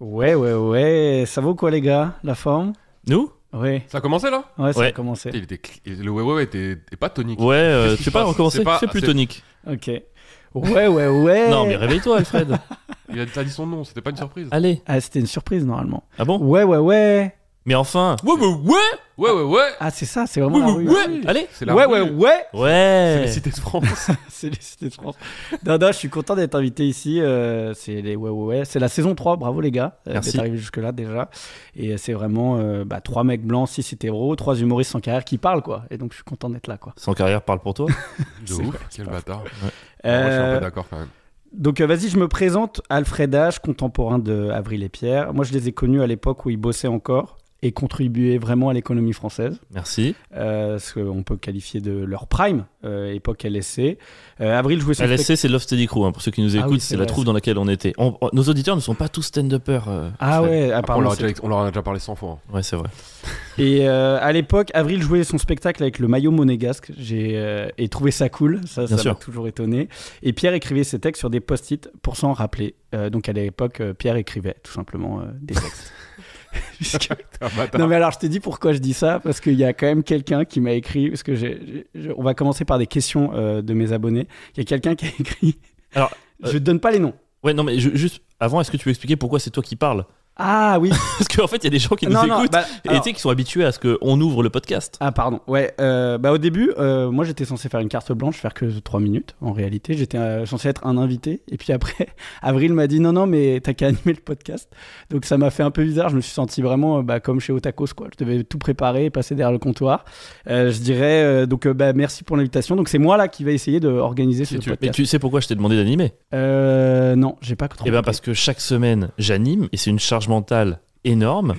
Ouais. Ça vaut quoi, les gars? La forme? Nous? Oui. Ça a commencé là? Ouais, ça Ouais. a commencé. Le ouais était pas tonique. Ouais, Qu'est-ce tu qui peux pas se passe recommencer? C'est pas- Fais plus c'est- tonique. Ok. Ouais. Non, mais réveille-toi, Alfred. T'as dit son nom, c'était pas une surprise. Allez. Ah, c'était une surprise, normalement. Ah bon? Ouais. Mais enfin. Ouais. Ah, c'est ça, c'est vraiment la rue. Allez. C'est la Ouais. C'est Ouais. les cités de France. C'est les cités de France. Non, je suis content d'être invité ici. C'est les ouais. C'est la saison 3, bravo les gars. Merci. D'être arrivé jusque-là déjà. Et c'est vraiment 3 mecs blancs, 6 hétéros, 3 humoristes sans carrière qui parlent, quoi. Et donc je suis content d'être là, quoi. Sans carrière parle pour toi. De C'est ouf, vrai, quel bâtard. Ouais. Moi, je suis un Euh, peu d'accord quand même. Donc vas-y, je me présente, Alfred H, contemporain de Avril et Pierre. Moi je les ai connus à l'époque où ils bossaient encore et contribuaient vraiment à l'économie française. Merci. Ce qu'on peut qualifier de leur prime, époque LSC. Avril jouait son LSC, c'est Love Steady Crew. Pour ceux qui nous écoutent, oui, c'est c'est la vrai, troupe dans laquelle on était. Nos auditeurs ne sont pas tous stand-uppers. Ah Alfred. ouais, Après, apparemment. on leur a déjà parlé 100 fois. Ouais, c'est vrai. Et à l'époque, Avril jouait son spectacle avec le maillot monégasque. Et trouvé ça cool, ça Bien m'a sûr. toujours étonné. Et Pierre écrivait ses textes sur des post-it pour s'en rappeler. Donc à l'époque, Pierre écrivait tout simplement des textes. Puisque- T'es un bâtard. Non mais alors je te dis pourquoi je dis ça, parce qu'il y a quand même quelqu'un qui m'a écrit, parce que on va commencer par des questions de mes abonnés. Il y a quelqu'un qui a écrit, Alors, je donne pas les noms. Ouais, non, mais juste avant, est-ce que tu peux expliquer pourquoi c'est toi qui parles? Ah oui. Parce qu'en fait, il y a des gens qui nous Non, écoutent et alors- tu sais, qui sont habitués à ce qu'on ouvre le podcast. Ah pardon, ouais. Au début, moi j'étais censé faire une carte blanche, faire que 3 minutes. En réalité, j'étais censé être un invité. Et puis après, Avril m'a dit non, mais t'as qu'à animer le podcast. Donc ça m'a fait un peu bizarre. Je me suis senti vraiment comme chez Otakos, quoi. Je devais tout préparer, passer derrière le comptoir. Je dirais merci pour l'invitation. Donc c'est moi là qui va essayer d'organiser ce Mais podcast. tu sais pourquoi je t'ai demandé d'animer? Non, j'ai pas trop. Eh bien, parce que chaque semaine, j'anime et c'est une charge mentale énorme.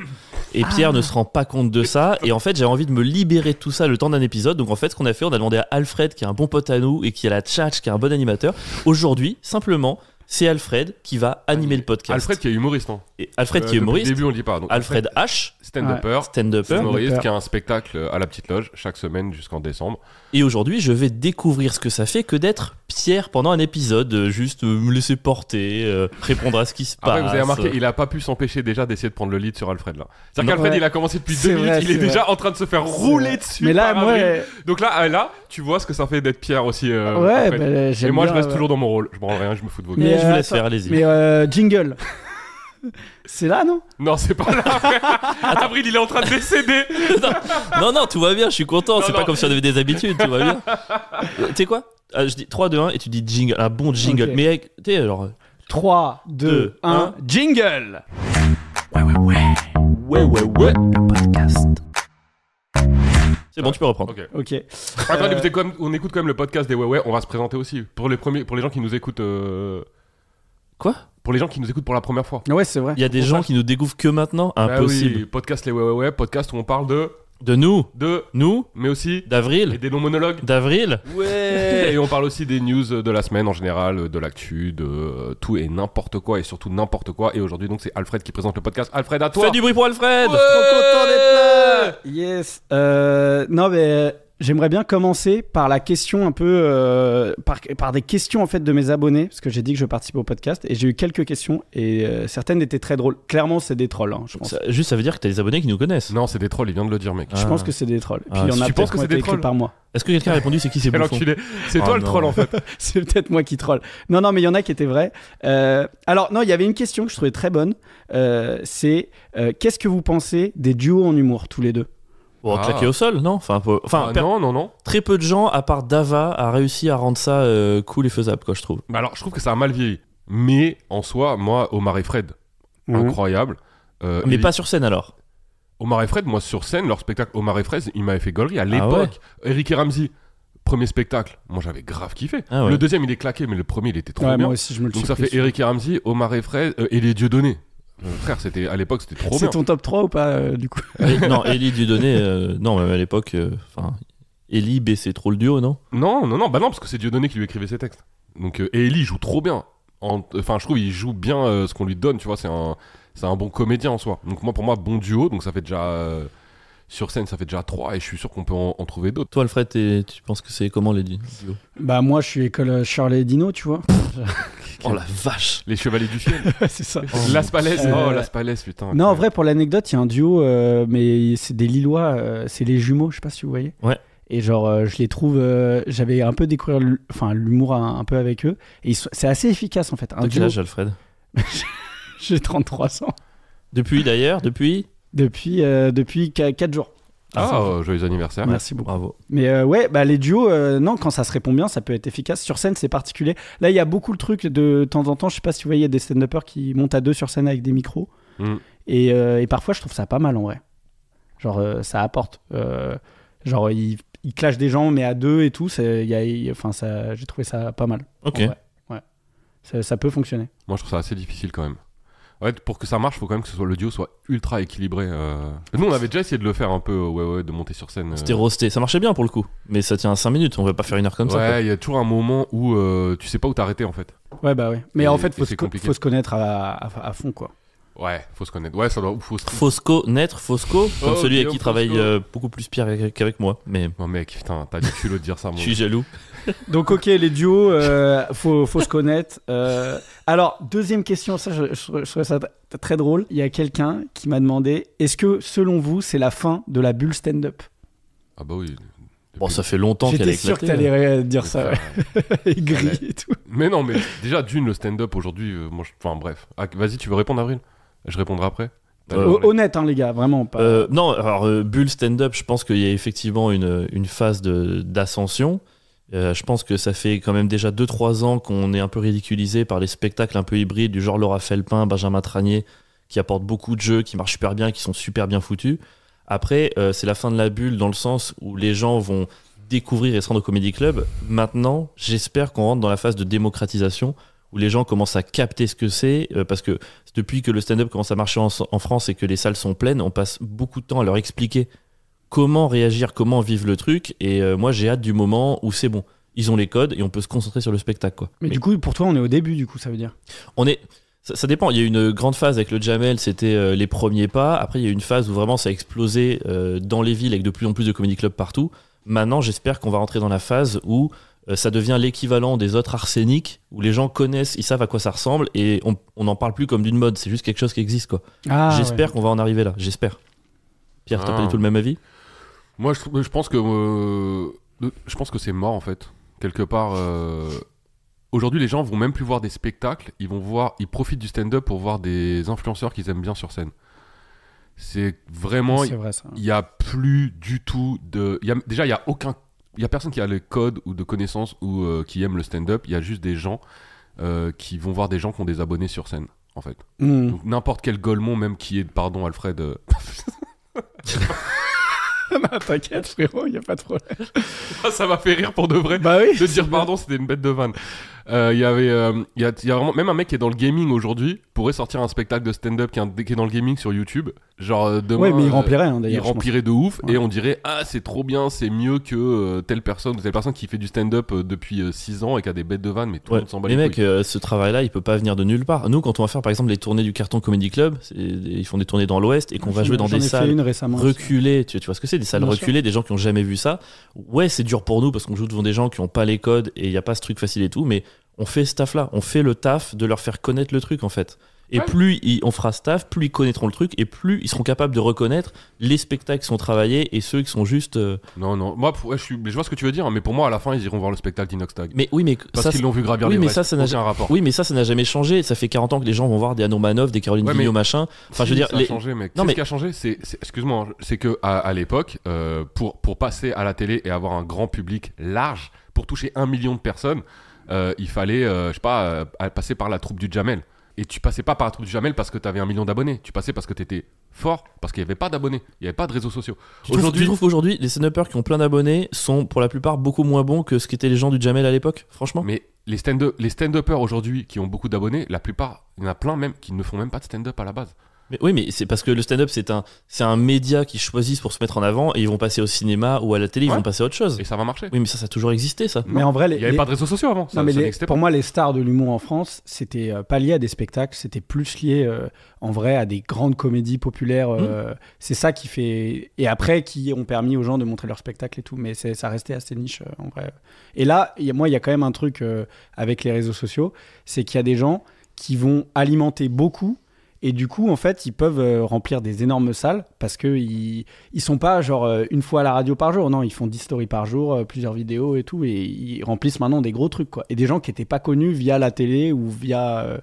Et Pierre ne se rend pas compte de ça. Et en fait, j'ai envie de me libérer de tout ça le temps d'un épisode. Donc en fait, ce qu'on a fait, on a demandé à Alfred, qui est un bon pote à nous et qui a la tchatch, qui est un bon animateur. Aujourd'hui, simplement, c'est Alfred qui va animer le podcast. Alfred qui est humoriste. Hein. Et Alfred qui est Depuis humoriste. le début, on le dit pas. Donc, Alfred H, stand-upper. stand-upper. Humoriste qui a un spectacle à la Petite Loge chaque semaine jusqu'en décembre. Et aujourd'hui, je vais découvrir ce que ça fait que d'être Pierre pendant un épisode, juste me laisser porter, répondre à ce qui se passe. Après, vous avez remarqué, il a pas pu s'empêcher déjà d'essayer de prendre le lead sur Alfred là. C'est-à-dire Non, qu'Alfred, ouais. il a commencé depuis C'est 2 minutes, vrai, il est c'est déjà vrai. en train de se faire rouler dessus. Mais là, par moi, Avril. Donc là, tu vois ce que ça fait d'être Pierre aussi. ouais, Alfred. Et j'aime moi, je bien, reste toujours dans mon rôle. Je branle rien, je me fous de vos Mais gueules. je vous laisse attends, faire, allez-y. Mais jingle. C'est là, non? Non, c'est pas là. Avril, il est en train de décéder. non, tout va bien, je suis content. Non, C'est pas non. comme si on avait des habitudes, tout va bien. Tu sais quoi? Je dis 3, 2, 1 et tu dis jingle, un bon jingle. Ok. Mais tu sais, alors. 3, 2, 1, jingle! Ouais. C'est bon, tu peux reprendre. Ok. Ok. Attendez, on écoute quand même le podcast des Ouais, on va se présenter aussi. Pour les gens qui nous écoutent. Quoi? Pour les gens qui nous écoutent pour la première fois. Ouais, c'est vrai. Il y a des gens qui nous découvrent que maintenant? Bah Impossible. oui, podcast les Ouais, podcast où on parle De nous, de, mais aussi et d'avril, des non-monologues. d'avril. Ouais. Et on parle aussi des news de la semaine en général, de l'actu, de tout et n'importe quoi et surtout n'importe quoi. Et aujourd'hui donc c'est Alfred qui présente le podcast. Alfred, à toi. Fais du bruit pour Alfred. Ouais. Trop content d'être là! Yes. Non, mais j'aimerais bien commencer par la question un peu. Par des questions en fait de mes abonnés, parce que j'ai dit que je participais au podcast et j'ai eu quelques questions et certaines étaient très drôles. Clairement, c'est des trolls, hein, je pense. Ça veut dire que t'as des abonnés qui nous connaissent. Non, c'est des trolls, il vient de le dire, mec. Je pense que c'est des trolls. Et puis Ah, il y en a tu penses peut-être que qui ont c'est été des écrits trolls par moi. Est-ce que quelqu'un a répondu c'est qui ces Quel bouffons? enculé. C'est Oh toi le non. troll en fait. C'est peut-être moi qui troll. Non, mais il y en a qui étaient vrais. Alors, non, il y avait une question que je trouvais très bonne. C'est qu'est-ce que vous pensez des duos en humour, tous les deux? Bon, Ah. claqué au sol, non? Non. Très peu de gens, à part Dava, a réussi à rendre ça cool et faisable, quoi, je trouve. Bah alors, je trouve que ça a mal vieilli. Mais en soi, moi, Omar et Fred, incroyable. Mais pas sur scène alors. Omar et Fred, moi sur scène, leur spectacle Omar et Fred, il m'avait fait gaulerie à l'époque. ouais. Eric et Ramsey, premier spectacle, moi j'avais grave kiffé. Ah ouais. Le deuxième il est claqué, mais le premier il était trop Ouais, bien. moi aussi, je me le Donc suis ça pris fait Eric et Ramsey, Omar et Fred et les Dieudonné. Frère, c'était à l'époque c'était trop C'est bien. ton top 3 ou pas, du coup? Non, Ellie Dieudonné, non, même à l'époque, Ellie, B, c'est trop le duo, non? Non, bah non, parce que c'est Dieudonné qui lui écrivait ses textes. Donc et Ellie joue trop bien. Enfin, je trouve il joue bien ce qu'on lui donne, tu vois, c'est un bon comédien en soi. Donc pour moi, bon duo, donc ça fait déjà Sur scène, ça fait déjà 3 et je suis sûr qu'on peut en trouver d'autres. Toi, Alfred, tu penses que c'est comment les duos? Bah, moi, je suis école Shirley et Dino, tu vois. Oh la vache! Les Chevaliers du Ciel. C'est ça. Las Palais, Euh, Las Palais, putain. Non, en vrai, pour l'anecdote, il y a un duo, mais c'est des Lillois, c'est les jumeaux, je sais pas si vous voyez. Ouais. Et genre, je les trouve. J'avais un peu découvert l'humour un peu avec eux. Et c'est assez efficace en fait. Un De quel duo. âge, Alfred? J'ai 33 ans. Depuis d'ailleurs, depuis? Depuis 4 jours. Joyeux anniversaire. Merci beaucoup. Bravo. Mais ouais, bah, les duos, non, quand ça se répond bien, ça peut être efficace. Sur scène, c'est particulier. Là, il y a beaucoup le truc de temps en temps. Je sais pas si vous voyez, il y a des stand-uppers qui montent à 2 sur scène avec des micros. Et parfois, je trouve ça pas mal en vrai. Genre, ça apporte. Genre, ils clashent des gens, mais à 2 et tout. J'ai trouvé ça pas mal. Ok. En vrai. Ouais. Ça peut fonctionner. Moi, je trouve ça assez difficile quand même. Ouais, pour que ça marche, il faut quand même que le duo soit ultra équilibré. Nous, on avait déjà essayé de le faire un peu, de monter sur scène. C'était roasté. Ça marchait bien pour le coup. Mais ça tient 5 minutes. On va pas faire 1 heure comme ça. Ouais, il y a toujours un moment où tu sais pas où t'arrêter en fait. Ouais, bah ouais. Mais en fait, c'est compliqué. faut se connaître à fond, quoi. Ouais, faut se connaître. Ouais, ça doit. Fosco, comme celui avec qui Guillaume travaille Fosco. beaucoup plus Pierre qu'avec moi. Mais Oh mec, putain, t'as du culot de dire ça, moi. je suis jaloux. Donc, ok, les duos, faut se connaître. Alors, deuxième question, ça, je trouvais ça très drôle. Il y a quelqu'un qui m'a demandé, est-ce que, selon vous, c'est la fin de la bulle stand-up? Ah bah oui. Bon, ça fait longtemps qu'elle a J'étais sûr que éclaté. t'allais dire ça, ouais. Aigri et tout. Mais non, mais déjà, le stand-up aujourd'hui, enfin bref. Ah, vas-y, tu veux répondre, Avril? Je répondrai après. Honnête, hein, les gars, vraiment pas. Non, alors bulle stand-up, je pense qu'il y a effectivement une phase d'ascension. Je pense que ça fait quand même déjà 2-3 ans qu'on est un peu ridiculisé par les spectacles un peu hybrides du genre Laura Felpin, Benjamin Tranier, qui apportent beaucoup de jeux, qui marchent super bien, qui sont super bien foutus. Après, c'est la fin de la bulle dans le sens où les gens vont découvrir et se rendre au Comedy Club. Maintenant, j'espère qu'on rentre dans la phase de démocratisation où les gens commencent à capter ce que c'est, parce que depuis que le stand-up commence à marcher en France et que les salles sont pleines, on passe beaucoup de temps à leur expliquer comment réagir, comment vivre le truc, et moi j'ai hâte du moment où c'est bon, ils ont les codes et on peut se concentrer sur le spectacle, quoi. Mais du coup, pour toi, on est au début, du coup, ça veut dire. Ça dépend, il y a eu une grande phase avec le Jamel, c'était les premiers pas. Après il y a eu une phase où vraiment ça a explosé dans les villes avec de plus en plus de comedy clubs partout. Maintenant j'espère qu'on va rentrer dans la phase où ça devient l'équivalent des autres Arsenic, où les gens connaissent, ils savent à quoi ça ressemble, et on n'en parle plus comme d'une mode, c'est juste quelque chose qui existe, quoi. J'espère qu'on va en arriver là, j'espère. Pierre, t'as pas du tout le même avis? Moi, je pense que c'est mort en fait. Quelque part, aujourd'hui, les gens vont même plus voir des spectacles. Ils profitent du stand-up pour voir des influenceurs qu'ils aiment bien sur scène. C'est vraiment, C'est vrai, ça. il y a plus du tout de. Déjà, il y a personne qui a les codes ou de connaissances ou qui aime le stand-up. Il y a juste des gens qui vont voir des gens qui ont des abonnés sur scène, en fait. Donc n'importe quel Golemont, même qui est, pardon, Alfred. Non, t'inquiète, frérot, y a pas de problème. Ça m'a fait rire pour de vrai. Bah oui. De dire pardon, c'était une bête de vanne. Il y a vraiment, même un mec qui est dans le gaming aujourd'hui pourrait sortir un spectacle de stand-up qui est dans le gaming sur YouTube. Genre demain. Ouais, mais il remplirait, hein, d'ailleurs. Il remplirait de ouf, Ouais. et on dirait c'est trop bien, c'est mieux que telle personne qui fait du stand-up depuis 6 ans et qui a des bêtes de vannes, mais tout le monde s'en bat les les mecs, couilles. ce travail-là, il peut pas venir de nulle part. Nous, quand on va faire par exemple les tournées du Carton Comedy Club, ils font des tournées dans l'Ouest et qu'on va jouer dans J'en des ai fait salles une récemment aussi. reculées. Tu vois ce que c'est, des salles Bien reculées, des gens qui ont jamais vu ça. Ouais, c'est dur pour nous parce qu'on joue devant des gens qui ont pas les codes et il y a pas ce truc facile et tout, mais on fait ce taf-là, on fait le taf de leur faire connaître le truc en fait. Et Ouais. plus on fera ce taf, plus ils connaîtront le truc et plus ils seront capables de reconnaître les spectacles qui sont travaillés et ceux qui sont juste. Non, moi, je vois ce que tu veux dire, hein, mais pour moi, à la fin, ils iront voir le spectacle d'Inoxtag. Mais oui, mais Parce qu'ils l'ont vu gravir oui, les mais Brest. ça n'a Aucun rapport. Oui, mais ça n'a jamais changé. Ça fait 40 ans que les gens vont voir des Anomanov, des Caroline Ouais, Vigneault, mais- machin. Enfin, Si, je veux dire, ça a changé, mec. Non, Tu sais mais- ce qui a changé, excuse-moi, c'est que à l'époque, pour passer à la télé et avoir un grand public large, pour toucher 1 million de personnes, il fallait, je sais pas, passer par la troupe du Jamel. Et tu passais pas par la troupe du Jamel parce que t'avais 1 million d'abonnés. Tu passais parce que t'étais fort, parce qu'il y avait pas d'abonnés, il y avait pas de réseaux sociaux. tu trouves qu'aujourd'hui, les stand-uppers qui ont plein d'abonnés sont pour la plupart beaucoup moins bons que ce qu'étaient les gens du Jamel à l'époque, franchement. Mais les stand-uppers aujourd'hui qui ont beaucoup d'abonnés, la plupart, il y en a plein même qui ne font même pas de stand-up à la base. Mais, oui, mais c'est parce que le stand-up, c'est un média qu'ils choisissent pour se mettre en avant et ils vont passer au cinéma ou à la télé, ils vont passer à autre chose. Et ça va marcher. Oui, mais ça a toujours existé, ça. Mais en vrai, Il n'y avait pas de réseaux sociaux avant. Non, mais n'existait pour pas. moi, les stars de l'humour en France, c'était pas lié à des spectacles, c'était plus lié en vrai à des grandes comédies populaires. C'est ça qui fait. Et après, qui ont permis aux gens de montrer leur spectacle et tout. Mais ça restait assez niche en vrai. Et là, moi, il y a quand même un truc avec les réseaux sociaux, c'est qu'il y a des gens qui vont alimenter beaucoup. Et du coup, en fait, ils peuvent remplir des énormes salles parce qu'ils sont pas genre une fois à la radio par jour. Non, ils font 10 stories par jour, plusieurs vidéos et tout. Et ils remplissent maintenant des gros trucs, quoi. Et des gens qui n'étaient pas connus via la télé ou via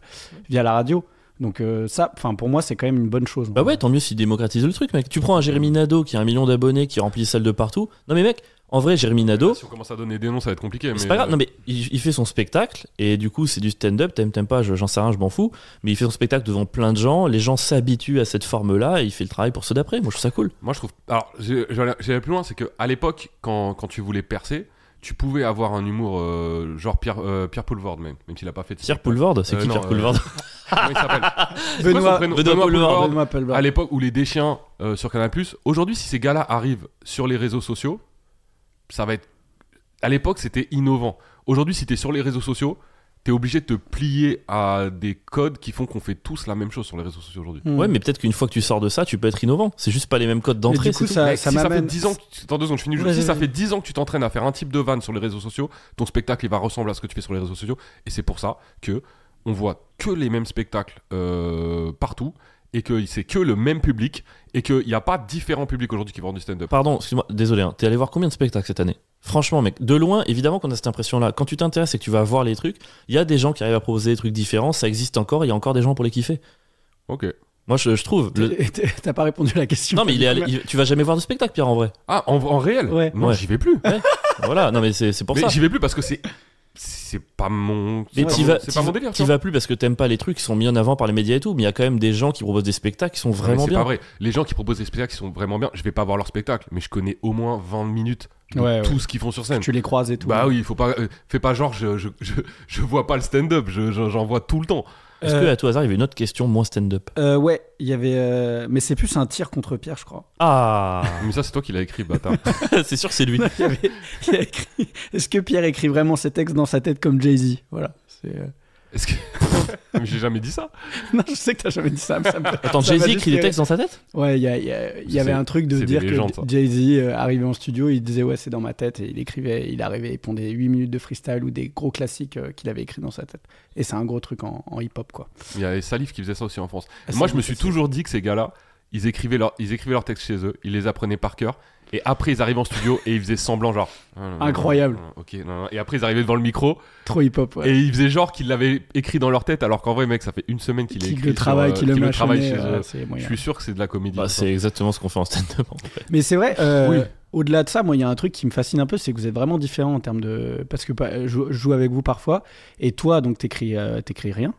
la radio. Donc ça, pour moi, c'est quand même une bonne chose. Bah ouais, tant mieux s'ils démocratisent le truc, mec. Tu prends un Jérémy Nadeau qui a 1 million d'abonnés, qui remplit les salles de partout. Non mais mec, en vrai, Jérémy Nadeau... Si on commence à donner des noms, ça va être compliqué. C'est pas grave, non mais il fait son spectacle, et du coup c'est du stand-up, t'aimes pas, j'en sais rien, je m'en fous. Mais il fait son spectacle devant plein de gens, les gens s'habituent à cette forme-là, et il fait le travail pour ceux d'après. Moi je trouve ça cool. Moi je trouve... Alors, j'allais plus loin, c'est qu'à l'époque, quand tu voulais percer, tu pouvais avoir un humour genre Pierre Poulvord, même s'il a pas fait de Pierre Poulvord, c'est qui non, Pierre Poulvord Comment il s'appelle Benoît Poulvord. Poulvord. À l'époque où les déchiens sur Canal+. Aujourd'hui, si ces gars-là arrivent sur les réseaux sociaux, ça va être... À l'époque, c'était innovant. Aujourd'hui, si t'es sur les réseaux sociaux, t'es obligé de te plier à des codes qui font qu'on fait tous la même chose sur les réseaux sociaux aujourd'hui. Ouais, mais peut-être qu'une fois que tu sors de ça, tu peux être innovant. C'est juste pas les mêmes codes d'entrée. Du coup, c'est ça Si ça fait m'amène. 10 ans Attends 2 secondes, je finis juste. Si ça fait 10 ans que tu t'entraînes à faire un type de vanne sur les réseaux sociaux, ton spectacle il va ressembler à ce que tu fais sur les réseaux sociaux. Et c'est pour ça que on voit que les mêmes spectacles partout, et que c'est que le même public, et qu'il n'y a pas différents publics aujourd'hui qui vont du stand-up. Pardon, excuse-moi, désolé, hein. T'es allé voir combien de spectacles cette année? Franchement, mec, de loin, évidemment qu'on a cette impression-là. Quand tu t'intéresses et que tu vas voir les trucs, il y a des gens qui arrivent à proposer des trucs différents, ça existe encore, il y a encore des gens pour les kiffer. Ok. Moi, je trouve. T'as pas répondu à la question. Non, mais tu vas jamais voir de spectacle, Pierre, en vrai. Ah, en réel? Ouais. Non, Ouais. j'y vais plus. Voilà, non, mais c'est pour Mais ça. j'y vais plus parce que c'est pas mon. Mais C'est pas mon délire. T'y vas plus parce que t'aimes pas les trucs qui sont mis en avant par les médias et tout, mais il y a quand même des gens qui proposent des spectacles qui sont vraiment C'est bien. pas vrai. Les gens qui proposent des spectacles qui sont vraiment bien, je vais pas voir leur spectacle, mais je connais au moins 20 minutes de tout ce qu'ils font sur scène. Tu les croises et tout. Bah oui, faut pas. Fais pas genre, je vois pas le stand-up, j'en vois tout le temps. Est-ce que à tout hasard, il y avait une autre question moins stand-up? Ouais, il y avait. Mais c'est plus un tir contre Pierre, je crois. Ah Mais ça, c'est toi qui l'as écrit, bâtard. c'est sûr que c'est lui. Il a écrit. Est-ce que Pierre écrit vraiment ses textes dans sa tête comme Jay-Z? Voilà. Est-ce que. Mais j'ai jamais dit ça. Non, je sais que t'as jamais dit ça. Mais ça me... Attends, ça m'a Jay-Z juste écrit des fait textes dans sa tête? Ouais, il y avait un truc de c'est dire des que légendes, ça. Jay-Z arrivait en studio, il disait ouais, c'est dans ma tête, et il arrivait, il pondait 8 minutes de freestyle ou des gros classiques qu'il avait écrits dans sa tête. Et c'est un gros truc en hip-hop, quoi. Il y a Salif qui faisait ça aussi en France. Ah, Moi, Salif, je me suis c'est- toujours dit que ces gars-là, ils écrivaient leurs textes chez eux, ils les apprenaient par cœur. Et après, ils arrivaient en studio et ils faisaient semblant, genre. Incroyable. Ok, et après, ils arrivaient devant le micro Trop hip-hop, ouais. et ils faisaient genre qu'ils l'avaient écrit dans leur tête, alors qu'en vrai, mec, ça fait une semaine qu'il est Qui écrit. le travaille, qui le travaille mâchonnait, chez eux. c'est Je moyen. suis sûr que c'est de la comédie. Bah, c'est exactement ce qu'on fait en stand-up en fait. Mais c'est vrai, Oui. au-delà de ça, moi, il y a un truc qui me fascine un peu, c'est que vous êtes vraiment différents en termes de. Parce que je joue avec vous parfois, et toi, donc, t'écris rien.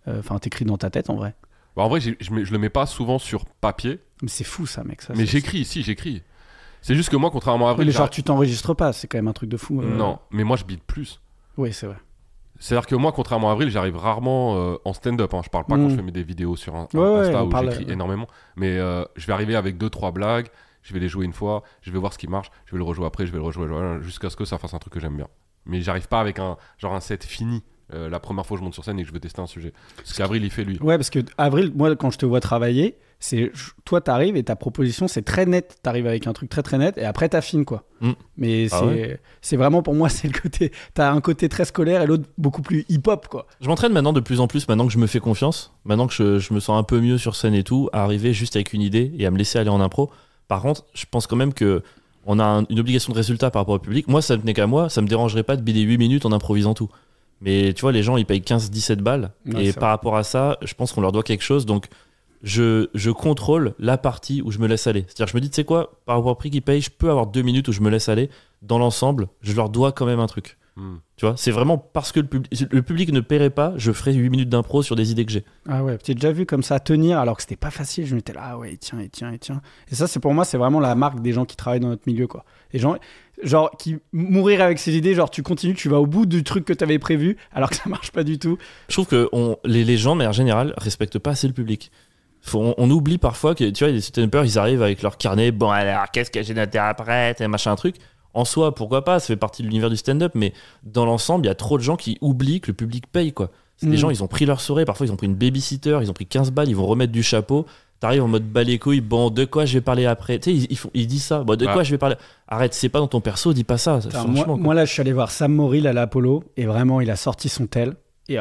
Enfin, t'écris dans ta tête, en vrai. Bah, en vrai, je le mets pas souvent sur papier, Mais c'est fou, ça, mec. Ça, mais c'est- j'écris. C'est juste que moi, contrairement à Oui, Avril, mais genre, tu t'enregistres pas, c'est quand même un truc de fou. non, mais moi, je bide plus. Oui, c'est vrai. C'est-à-dire que moi, contrairement à Avril, j'arrive rarement en stand-up. Hein. Je parle pas quand je fais des vidéos sur Insta on où parle, j'écris énormément. Mais je vais arriver avec 2-3 blagues, je vais les jouer une fois, je vais voir ce qui marche, je vais le rejouer après, je vais le rejouer jusqu'à ce que ça fasse un truc que j'aime bien. Mais j'arrive pas avec un set fini. La première fois que je monte sur scène et que je veux tester un sujet. Ce qu'Avril il fait lui. Ouais, parce que Avril, moi, quand je te vois travailler, toi, t'arrives et ta proposition, c'est très net. T'arrives avec un truc très très net et après t'affines, quoi. Mm. Mais Ah c'est vraiment pour moi, c'est le côté. T'as un côté très scolaire et l'autre beaucoup plus hip-hop, quoi. Je m'entraîne maintenant de plus en plus, maintenant que je me fais confiance, maintenant que je me sens un peu mieux sur scène et tout, à arriver juste avec une idée et à me laisser aller en impro. Par contre, je pense quand même que on a une obligation de résultat par rapport au public. Moi, ça ne tenait qu'à moi, ça me dérangerait pas de bider 8 minutes en improvisant tout. Mais tu vois, les gens, ils payent 15-17 balles. Ouais, et c'est par rapport à ça, je pense qu'on leur doit quelque chose. Donc, je contrôle la partie où je me laisse aller. C'est-à-dire, je me dis, tu sais quoi, par rapport au prix qu'ils payent, je peux avoir 2 minutes où je me laisse aller. Dans l'ensemble, je leur dois quand même un truc. Tu vois, c'est vraiment parce que le public ne paierait pas, je ferai 8 minutes d'impro sur des idées que j'ai. Ah ouais, t'as déjà vu comme ça tenir alors que c'était pas facile. Je m'étais là, ah ouais, tiens. Et ça, c'est pour moi, c'est vraiment la marque des gens qui travaillent dans notre milieu, quoi. Les gens, genre, qui mourir avec ces idées, genre, tu continues, tu vas au bout du truc que t'avais prévu alors que ça marche pas du tout. Je trouve que les gens, de manière générale, respectent pas assez le public. On oublie parfois que, tu vois, les stand-uppers, ils arrivent avec leur carnet. Bon, alors, qu'est-ce que j'ai noté après, et machin, un truc. En soi, pourquoi pas, ça fait partie de l'univers du stand-up, mais dans l'ensemble, il y a trop de gens qui oublient que le public paye, quoi. C'est des gens, ils ont pris leur soirée, parfois ils ont pris une babysitter, ils ont pris 15 balles, ils vont remettre du chapeau. T'arrives en mode bas les couilles, bon, de quoi je vais parler après? Tu sais, ils disent ça, bon, de quoi je vais parler? Arrête, c'est pas dans ton perso, dis pas ça. Moi, là, je suis allé voir Sam Morrill à l'Apollo, et vraiment, il a sorti son tel. Et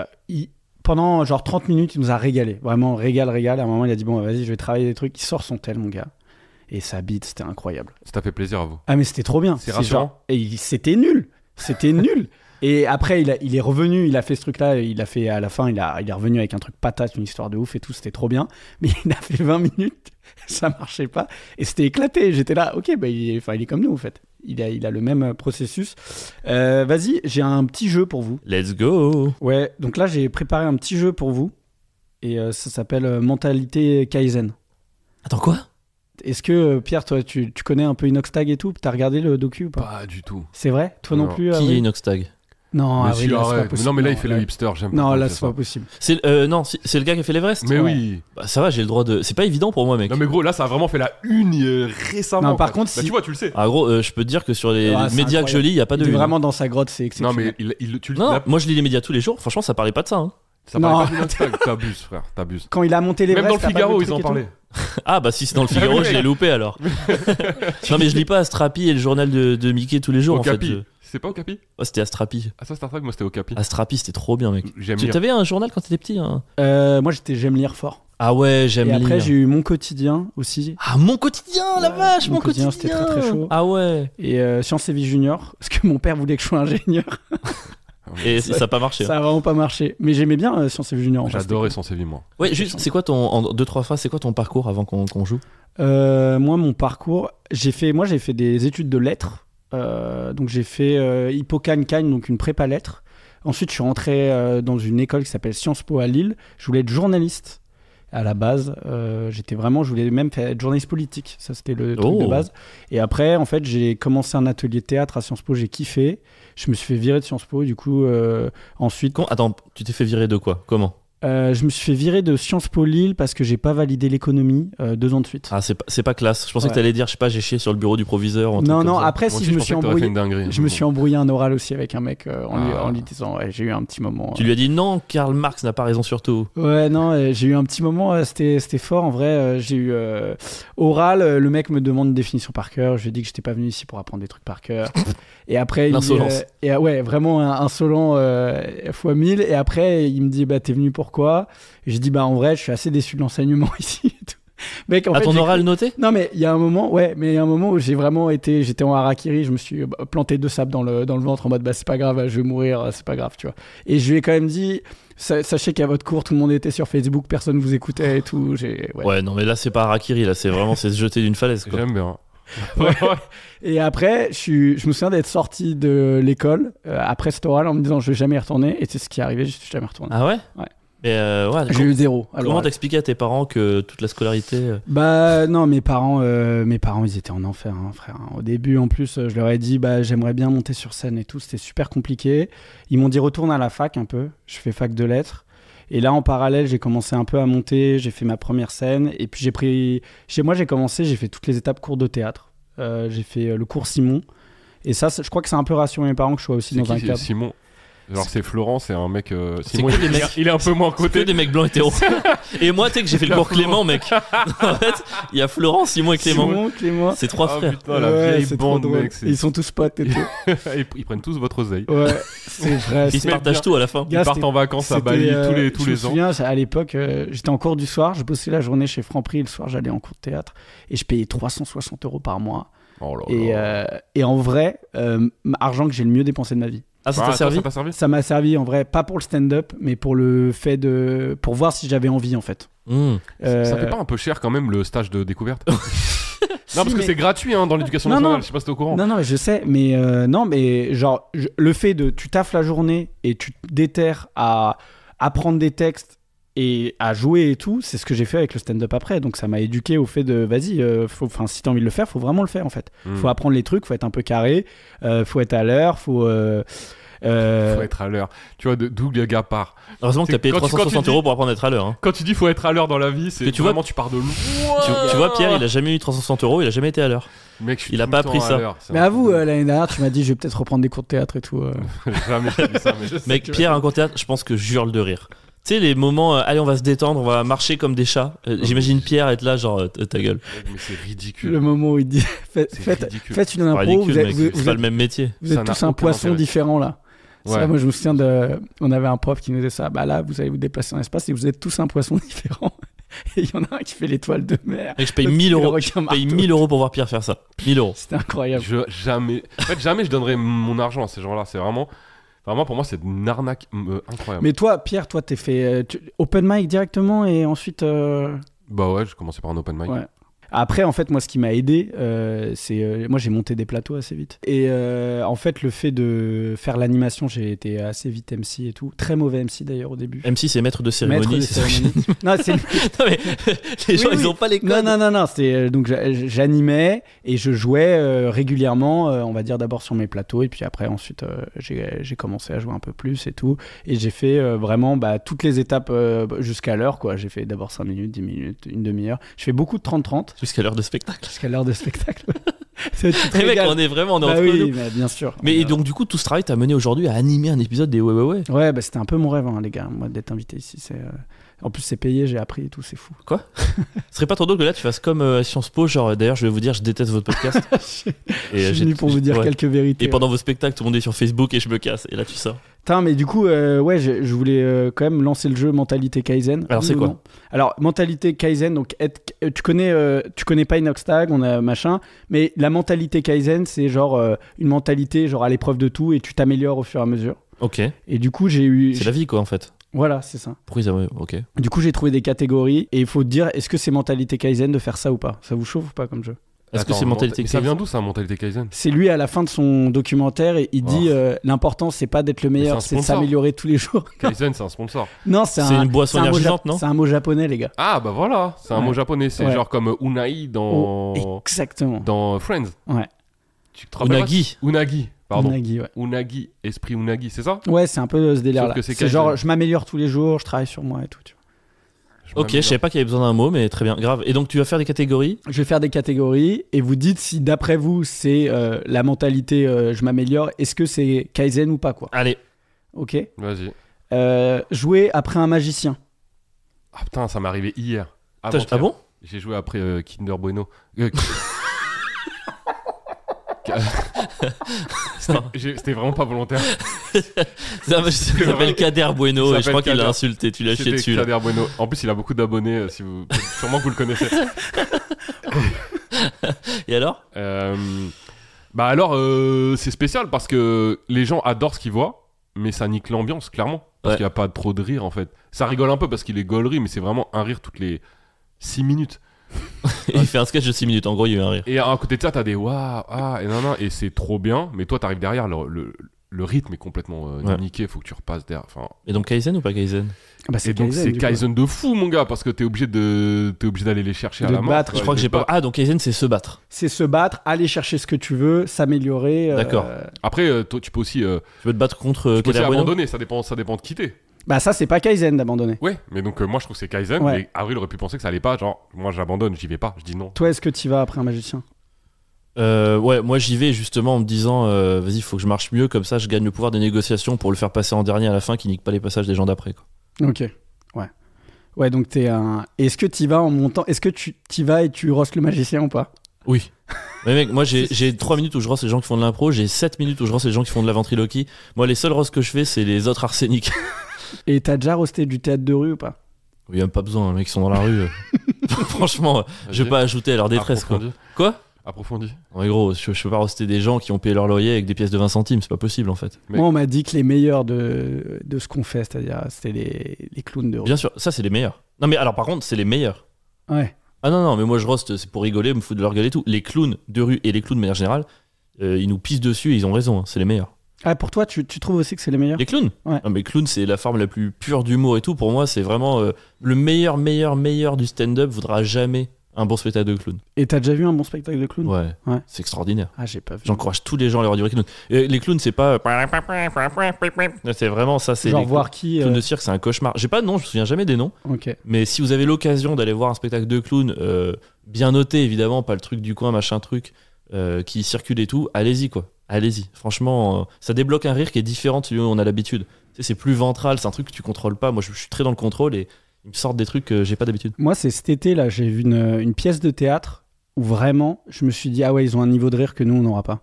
pendant genre 30 minutes, il nous a régalé. Vraiment, régale. À un moment, il a dit, bon, vas-y, je vais travailler des trucs. Il sort son tel, mon gars. Et sa bite, c'était incroyable. Ça t'a fait plaisir à vous? Ah, mais c'était trop bien. C'est rassurant. C'était nul. C'était nul. Et après, il est revenu, il a fait ce truc-là, il a fait à la fin, il est revenu avec un truc patate, une histoire de ouf et tout, c'était trop bien. Mais il a fait 20 minutes, ça marchait pas, et c'était éclaté. J'étais là, ok, bah il est comme nous en fait. Il a le même processus. Vas-y, j'ai un petit jeu pour vous. Let's go. Ouais, donc là, j'ai préparé un petit jeu pour vous, et ça s'appelle Mentalité Kaizen. Attends, quoi? Est-ce que, Pierre, toi, tu connais un peu Inoxtag et tout? T'as regardé le docu ou pas? Pas du tout. C'est vrai? Toi non plus? Qui est Inoxtag? Non, Mais Avril, là, c'est pas arrête. possible. Non, mais là, il fait le hipster, j'aime pas. Non, quand là, il fait c'est ça. pas possible. C'est le gars qui a fait l'Everest? Mais Ouais. oui. Bah, ça va, j'ai le droit de. C'est pas évident pour moi, mec. Non, mais gros, là, ça a vraiment fait la une récemment. Non, par frère. contre, Bah, si- tu vois, tu le sais. Ah, gros, je peux te dire que sur les Ah, c'est médias que je incroyable. lis, il y a pas de. Il est une. vraiment dans sa grotte, c'est Non, exceptionnel. mais tu le Non, là, moi je lis les médias tous les jours. Franchement, ça parlait pas de ça. Hein. ça parle Non. pas d'Inoxtag. T'abuses, frère, t'abuses. Quand il a monté les Même dans le Figaro, ils en parlaient. Ah, bah si c'est dans le Figaro, je l'ai loupé alors. Non, mais je lis pas Astrapi et le journal de Mickey tous les jours en fait. Okapi. C'est pas Okapi? Ouais, c'était Astrapi. Ah, ça, Star Trek, moi, c'était Okapi. Astrapi, c'était trop bien, mec. J'aime Tu lire. t'avais un journal quand t'étais petit hein? Moi, j'aime lire fort. Ah ouais, j'aime Et lire. après, j'ai eu Mon Quotidien aussi. Ah, Mon Quotidien, la Ouais, vache, Mon Mon Quotidien, Quotidien. c'était très, très chaud. Ah ouais. Et Sciences et Vie Junior, parce que mon père voulait que je sois ingénieur. Et ça a pas marché. Ça a vraiment pas marché. Mais j'aimais bien Sciences et Vie Junior. en vrai, J'adorais son CV, moi. Ouais, juste, c'est quoi en 2-3 phrases, c'est quoi ton parcours avant qu'on joue? Moi, mon parcours, j'ai fait des études de lettres. Donc j'ai fait Hippocagne-Cagne, donc une prépa lettres. Ensuite, je suis rentré dans une école qui s'appelle Sciences Po à Lille. Je voulais être journaliste à la base. Je voulais même être journaliste politique. Ça, c'était le truc de base. Et après, en fait, j'ai commencé un atelier de théâtre à Sciences Po. J'ai kiffé. Je me suis fait virer de Sciences Po. Du coup, ensuite... Attends, tu t'es fait virer de quoi? Comment? je me suis fait virer de Sciences Po Lille parce que j'ai pas validé l'économie 2 ans de suite. Ah, c'est pas classe. Je pensais Ouais. que t'allais dire, je sais pas, j'ai chié sur le bureau du proviseur. ou un truc Non, comme non, ça. après, Moi si aussi, je me pensais suis que t'aurais fait embrouillé... une dinguerie. Je me suis embrouillé un oral aussi avec un mec en Ah. lui disant j'ai eu un petit moment. Tu lui as dit non, Karl Marx n'a pas raison sur tout. Ouais, non, j'ai eu un petit moment, c'était fort en vrai. J'ai eu oral, le mec me demande une définition par cœur. Je lui ai dit que j'étais pas venu ici pour apprendre des trucs par cœur. Et après, L'insolence. Ouais, vraiment insolent fois 1000. Et après, il me dit bah t'es venu pourquoi? Et j'ai dit bah en vrai, je suis assez déçu de l'enseignement ici. Et tout. Mec, en À fait, ton j'ai oral cru- noté? Non mais il y a un moment, où j'étais en harakiri, je me suis planté 2 sapes dans le ventre en mode bah c'est pas grave, je vais mourir, c'est pas grave, tu vois. Et je lui ai quand même dit, sachez qu'à votre cours tout le monde était sur Facebook, personne vous écoutait et tout. Ouais, non, mais là c'est pas Harakiri, là c'est vraiment c'est se jeter d'une falaise quoi. J'aime bien. Et après, je me souviens d'être sorti de l'école après cet oral en me disant je vais jamais y retourner, et c'est ce qui est arrivé, je suis jamais retourné. Ah ouais? Ouais. Et ouais, J'ai eu 0. comment t'expliquais à tes parents que toute la scolarité. Bah non, mes parents ils étaient en enfer, hein, frère. Au début, en plus, je leur ai dit bah j'aimerais bien monter sur scène et tout, c'était super compliqué. Ils m'ont dit retourne à la fac un peu. Je fais fac de lettres. Et là, en parallèle, j'ai commencé un peu à monter. J'ai fait ma première scène. Et puis chez moi, j'ai fait toutes les étapes cours de théâtre. J'ai fait le cours Simon. Et ça, je crois que c'est un peu rassuré mes parents que je sois aussi C'est dans un qui, cadre. Simon? Genre, c'est Florent, c'est un mec. C'est Simon, que des mecs- il est un peu moins C'est que côté. des mecs blancs hétéros. Et moi, tu sais que j'ai fait le La cours Clément, mec. En fait, il y a Florent, Simon et Clément. Simon, Clément. C'est 3 Oh frères. putain, la Ouais, vieille c'est trop bande, drôle. mec. Ils sont tous potes et tout. Ils prennent tous votre oseille. Ouais, c'est vrai. Ils se partagent tout à la fin. Gars, Ils partent c'était- en vacances à C'était, Bali tous je me les ans. souviens, à l'époque, j'étais en cours du soir, je bossais la journée chez Franprix, le soir j'allais en cours de théâtre et je payais 360 € par mois. Oh là là. Et en vrai, argent que j'ai le mieux dépensé de ma vie. Ah, ça Ah, t'a attends, servi? ça t'a servi? Ça m'a servi en vrai, pas pour le stand-up, mais pour le fait pour voir si j'avais envie en fait. Ça fait pas un peu cher quand même le stage de découverte? Non, parce que mais- c'est gratuit hein, dans l'éducation Non, nationale, non. je sais pas si t'es au courant. Non, non, je sais, mais non, mais genre, le fait de tu taffes la journée et tu te déterres à apprendre des textes et à jouer et tout, c'est ce que j'ai fait avec le stand-up après. Donc ça m'a éduqué au fait de vas-y, si t'as envie de le faire, faut vraiment le faire en fait. Hmm. Faut apprendre les trucs, faut être un peu carré, faut être à l'heure, faut Faut être à l'heure. Tu vois, d'où le gars part. Heureusement que t'as payé Quand tu 360 euros pour apprendre à être à l'heure. Hein. Quand tu dis faut être à l'heure dans la vie, c'est tu vois- vraiment tu pars de loin. Tu vois, Pierre, il a jamais eu 360 euros, il a jamais été à l'heure. Mec, je suis Il a tout pas le temps appris à ça. l'heure, c'est Mais un avoue, truc l'année dernière, tu m'as dit, je vais peut-être reprendre des cours de théâtre et tout. de- Jamais j'ai dit ça, mais je sais. Mec, Pierre, un concert, je pense que je hurle de rire. Tu sais, les moments, allez, on va se détendre, on va marcher comme des chats. J'imagine Pierre être là, genre, ta gueule. Mais c'est ridicule. Le moment où il dit, C'est faites ridicule. une Pas impro, ridicule, vous êtes, mec, vous c'est pas êtes- le même métier. vous êtes Ça n'a tous un aucun poisson intérêt. différent là. Ouais. Ça, moi je me souviens on avait un prof qui nous disait ça. Bah là, vous allez vous déplacer dans l'espace et vous êtes tous un poisson différent. Et il y en a un qui fait l'étoile de mer. Mec, je paye l'autre qui 1000 fait le euros. requin Je paye marteau. 1000 euros pour voir Pierre faire ça. 1000 euros. C'était incroyable. Jamais je donnerais mon argent à ces gens-là. C'est vraiment pour moi, c'est une arnaque incroyable. Mais toi, Pierre, toi, t'es fait open mic directement et ensuite. Bah ouais, je commençais par un open mic. Ouais. Après, en fait, moi, ce qui m'a aidé, c'est. Moi, j'ai monté des plateaux assez vite. Et en fait, le fait de faire l'animation, j'ai été assez vite MC et tout. Très mauvais MC d'ailleurs au début. MC, c'est maître de cérémonie. Maître de c'est ça. cérémonie. Non, c'est Non, mais les gens, Oui, ils oui. ont pas les codes. Non. C'était donc j'animais et je jouais régulièrement. On va dire d'abord sur mes plateaux et puis après ensuite j'ai commencé à jouer un peu plus et tout. Et j'ai fait vraiment toutes les étapes jusqu'à l'heure quoi. J'ai fait d'abord 5 minutes, 10 minutes, une demi-heure. Je fais beaucoup de 30-30 Jusqu'à l'heure de spectacle. jusqu'à l'heure de spectacle. Tu te Les mecs, régales. on est vraiment Bah entre oui, nous. mais bien sûr. Mais et donc, du coup, tout ce travail t'a mené aujourd'hui à animer un épisode des Ouais. Ouais, c'était un peu mon rêve, hein, les gars, moi, d'être invité ici. En plus, c'est payé, j'ai appris et tout, c'est fou. Ce serait pas trop drôle que là tu fasses comme à Sciences Po, genre d'ailleurs je vais vous dire je déteste votre podcast. Je suis venu pour vous dire ouais. quelques vérités. Et pendant vos spectacles tout le monde est sur Facebook et je me casse et là tu sors. Putain, mais du coup, ouais, je voulais quand même lancer le jeu Mentalité Kaizen. Alors, Oui c'est ou quoi non? Alors, Mentalité Kaizen, donc tu connais pas Inoxtag, on a machin, mais la Mentalité Kaizen, c'est genre une mentalité genre à l'épreuve de tout et tu t'améliores au fur et à mesure. Ok. Et du coup, j'ai eu. C'est la vie quoi en fait. Voilà, c'est ça. Pourquoi ils avaient... Ok. Du coup, j'ai trouvé des catégories et il faut te dire, est-ce que c'est Mentalité Kaizen de faire ça ou pas? Ça vous chauffe ou pas comme jeu? Est-ce que Attends, c'est mentalité mais ça vient Kaizen d'où ça, mentalité Kaizen? C'est lui à la fin de son documentaire et il dit l'important c'est pas d'être le meilleur, c'est c'est un de sponsor. s'améliorer tous les jours. Kaizen, c'est un sponsor. Non, C'est une boisson c'est un mot énergisante, non C'est un mot japonais, les gars. Ah bah voilà, c'est un Ouais. mot japonais. C'est Ouais. genre comme Unai Exactement. dans Friends. Ouais. Tu te rappelles Unagi. pas Unagi, pardon. Unagi, ouais. Unagi, esprit Unagi, c'est ça? Ouais, c'est un peu ce délire-là. Sauf que c'est C'est Kaizen. genre, je m'améliore tous les jours, je travaille sur moi et tout. Tu vois. Ok, je savais pas qu'il y avait besoin d'un mot mais très bien, grave. Et donc tu vas faire des catégories. Je vais faire des catégories et vous dites si d'après vous c'est la mentalité je m'améliore, est-ce que c'est Kaizen ou pas quoi. Allez. Ok. Vas-y. Jouer après un magicien. Ah putain, ça m'est arrivé hier. Ah Avant-hier. bon? J'ai joué après Kinder Bueno. C'était vraiment pas volontaire. Ça s'appelle Kader Bueno Il et je crois s'appelle qu'il l'a Kader. insulté, tu l'as chié C'était dessus là. Kader Bueno. En plus, il a beaucoup d'abonnés. Sûrement que vous le connaissez. Et alors? Bah alors, c'est spécial parce que les gens adorent ce qu'ils voient, mais ça nique l'ambiance, clairement. Parce Ouais. qu'il n'y a pas trop de rire, en fait. Ça rigole un peu parce qu'il est gaulerie, mais c'est vraiment un rire toutes les 6 minutes. Il fait un sketch de 6 minutes, en gros il y a eu un rire. Et à côté de ça, t'as des waouh, ah, et non, et c'est trop bien, mais toi, t'arrives derrière, le rythme est complètement Ouais. niqué, faut que tu repasses derrière. Enfin, Et donc Kaizen ou pas Kaizen? Bah, et donc, c'est du coup. Kaizen de fou, mon gars, parce que t'es obligé d'aller les chercher De à la main. battre. tu Je vois, crois que de j'ai pas. battre. Ah, donc Kaizen c'est se battre. C'est se battre, aller chercher ce que tu veux, s'améliorer. D'accord. Après, toi, tu peux aussi, Tu veux te battre contre tu peux aussi Kader Bueno? abandonner, ça dépend de qui t'es. Bah ça c'est pas Kaizen d'abandonner. Ouais, mais donc moi je trouve que c'est Kaizen, Ouais. mais Avril aurait pu penser que ça allait pas, genre moi j'abandonne, j'y vais pas, je dis non. Toi est-ce que tu vas après un magicien? Ouais, moi j'y vais justement en me disant vas-y, faut que je marche mieux, comme ça je gagne le pouvoir des négociations pour le faire passer en dernier à la fin qui nique pas les passages des gens d'après quoi. Ok. Ouais. Ouais donc t'es un. Est-ce que tu vas en montant? Est-ce que tu y vas et tu rostes le magicien ou pas? Oui. Mais mec, moi j'ai 3 minutes où je rosse les gens qui font de l'impro, j'ai 7 minutes où je rosse les gens qui font de la ventriloquie. Moi les seuls rosses que je fais c'est les autres arseniques. Et t'as déjà rosté du théâtre de rue ou pas? Il y a même pas besoin, les mecs qui sont dans la rue. Franchement, je vais pas ajouter à leur détresse quoi. Quoi? Approfondi. En gros, je peux pas roster des gens qui ont payé leur loyer avec des pièces de 20 centimes, c'est pas possible en fait. Mais- Moi on m'a dit que les meilleurs de ce qu'on fait, c'est-à-dire c'était les clowns de rue. Bien sûr, ça c'est les meilleurs. Non mais alors par contre, c'est les meilleurs. Ouais. Ah non, mais moi je roast, c'est pour rigoler, me foutre de leur gueule et tout. Les clowns de rue et les clowns de manière générale, ils nous pissent dessus et ils ont raison, hein, c'est les meilleurs. Ah pour toi tu trouves aussi que c'est les meilleurs? Les clowns? Ouais. Non mais clown c'est la forme la plus pure d'humour et tout. Pour moi c'est vraiment le meilleur du stand-up voudra jamais Un bon spectacle de clown. Et t'as déjà vu un bon spectacle de clown? Ouais. C'est extraordinaire. Ah, j'ai pas vu. J'encourage tous les gens à aller voir du vrai clown. Et les clowns, c'est pas. C'est vraiment ça. C'est Genre les voir qui. clowns de cirque, c'est un cauchemar. J'ai pas de nom, je me souviens jamais des noms. Ok. Mais si vous avez l'occasion d'aller voir un spectacle de clown, bien noté évidemment, pas le truc du coin, machin truc, qui circule et tout, allez-y quoi. Allez-y. Franchement, ça débloque un rire qui est différent de celui où on a l'habitude. Tu sais, c'est plus ventral, c'est un truc que tu contrôles pas. Moi, je suis très dans le contrôle et ils me sortent des trucs que j'ai pas d'habitude. Moi, c'est cet été là, j'ai vu une pièce de théâtre où vraiment, je me suis dit ah ouais, ils ont un niveau de rire que nous on n'aura pas.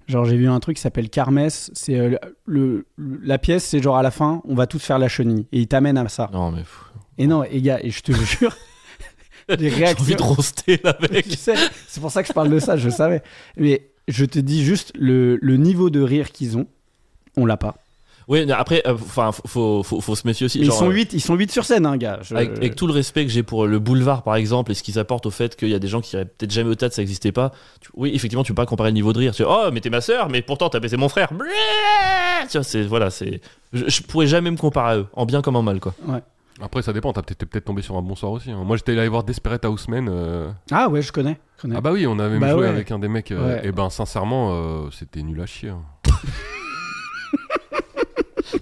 Genre j'ai vu un truc qui s'appelle Kermesse, c'est la pièce, c'est genre à la fin, on va tous faire la chenille et ils t'amènent à ça. Non mais Et non, et gars, et je te jure, les j'ai réactions. envie de roaster là, mec. Je sais, c'est pour ça que je parle de ça, je savais. Mais je te dis juste le niveau de rire qu'ils ont, on l'a pas. Oui, après, enfin, faut se méfier aussi. Mais Genre, ils sont 8 sur scène, hein, gars. avec tout le respect que j'ai pour le boulevard, par exemple, et ce qu'ils apportent au fait qu'il y a des gens qui iraient peut-être jamais au théâtre, ça n'existait pas. Oui, effectivement, tu peux pas comparer le niveau de rire. Tu vois, oh, mais t'es ma sœur, mais pourtant t'as baisé mon frère. Tu vois, je pourrais jamais me comparer à eux, en bien comme en mal, quoi. Ouais. Après, ça dépend, t'es peut-être tombé sur un bon soir aussi. Hein. Moi, j'étais allé voir Desperate Housemen. Ah ouais, je connais. Ah bah oui, on avait même Bah joué ouais. avec un des mecs. Ouais. Et ben, sincèrement, c'était nul à chier. Hein.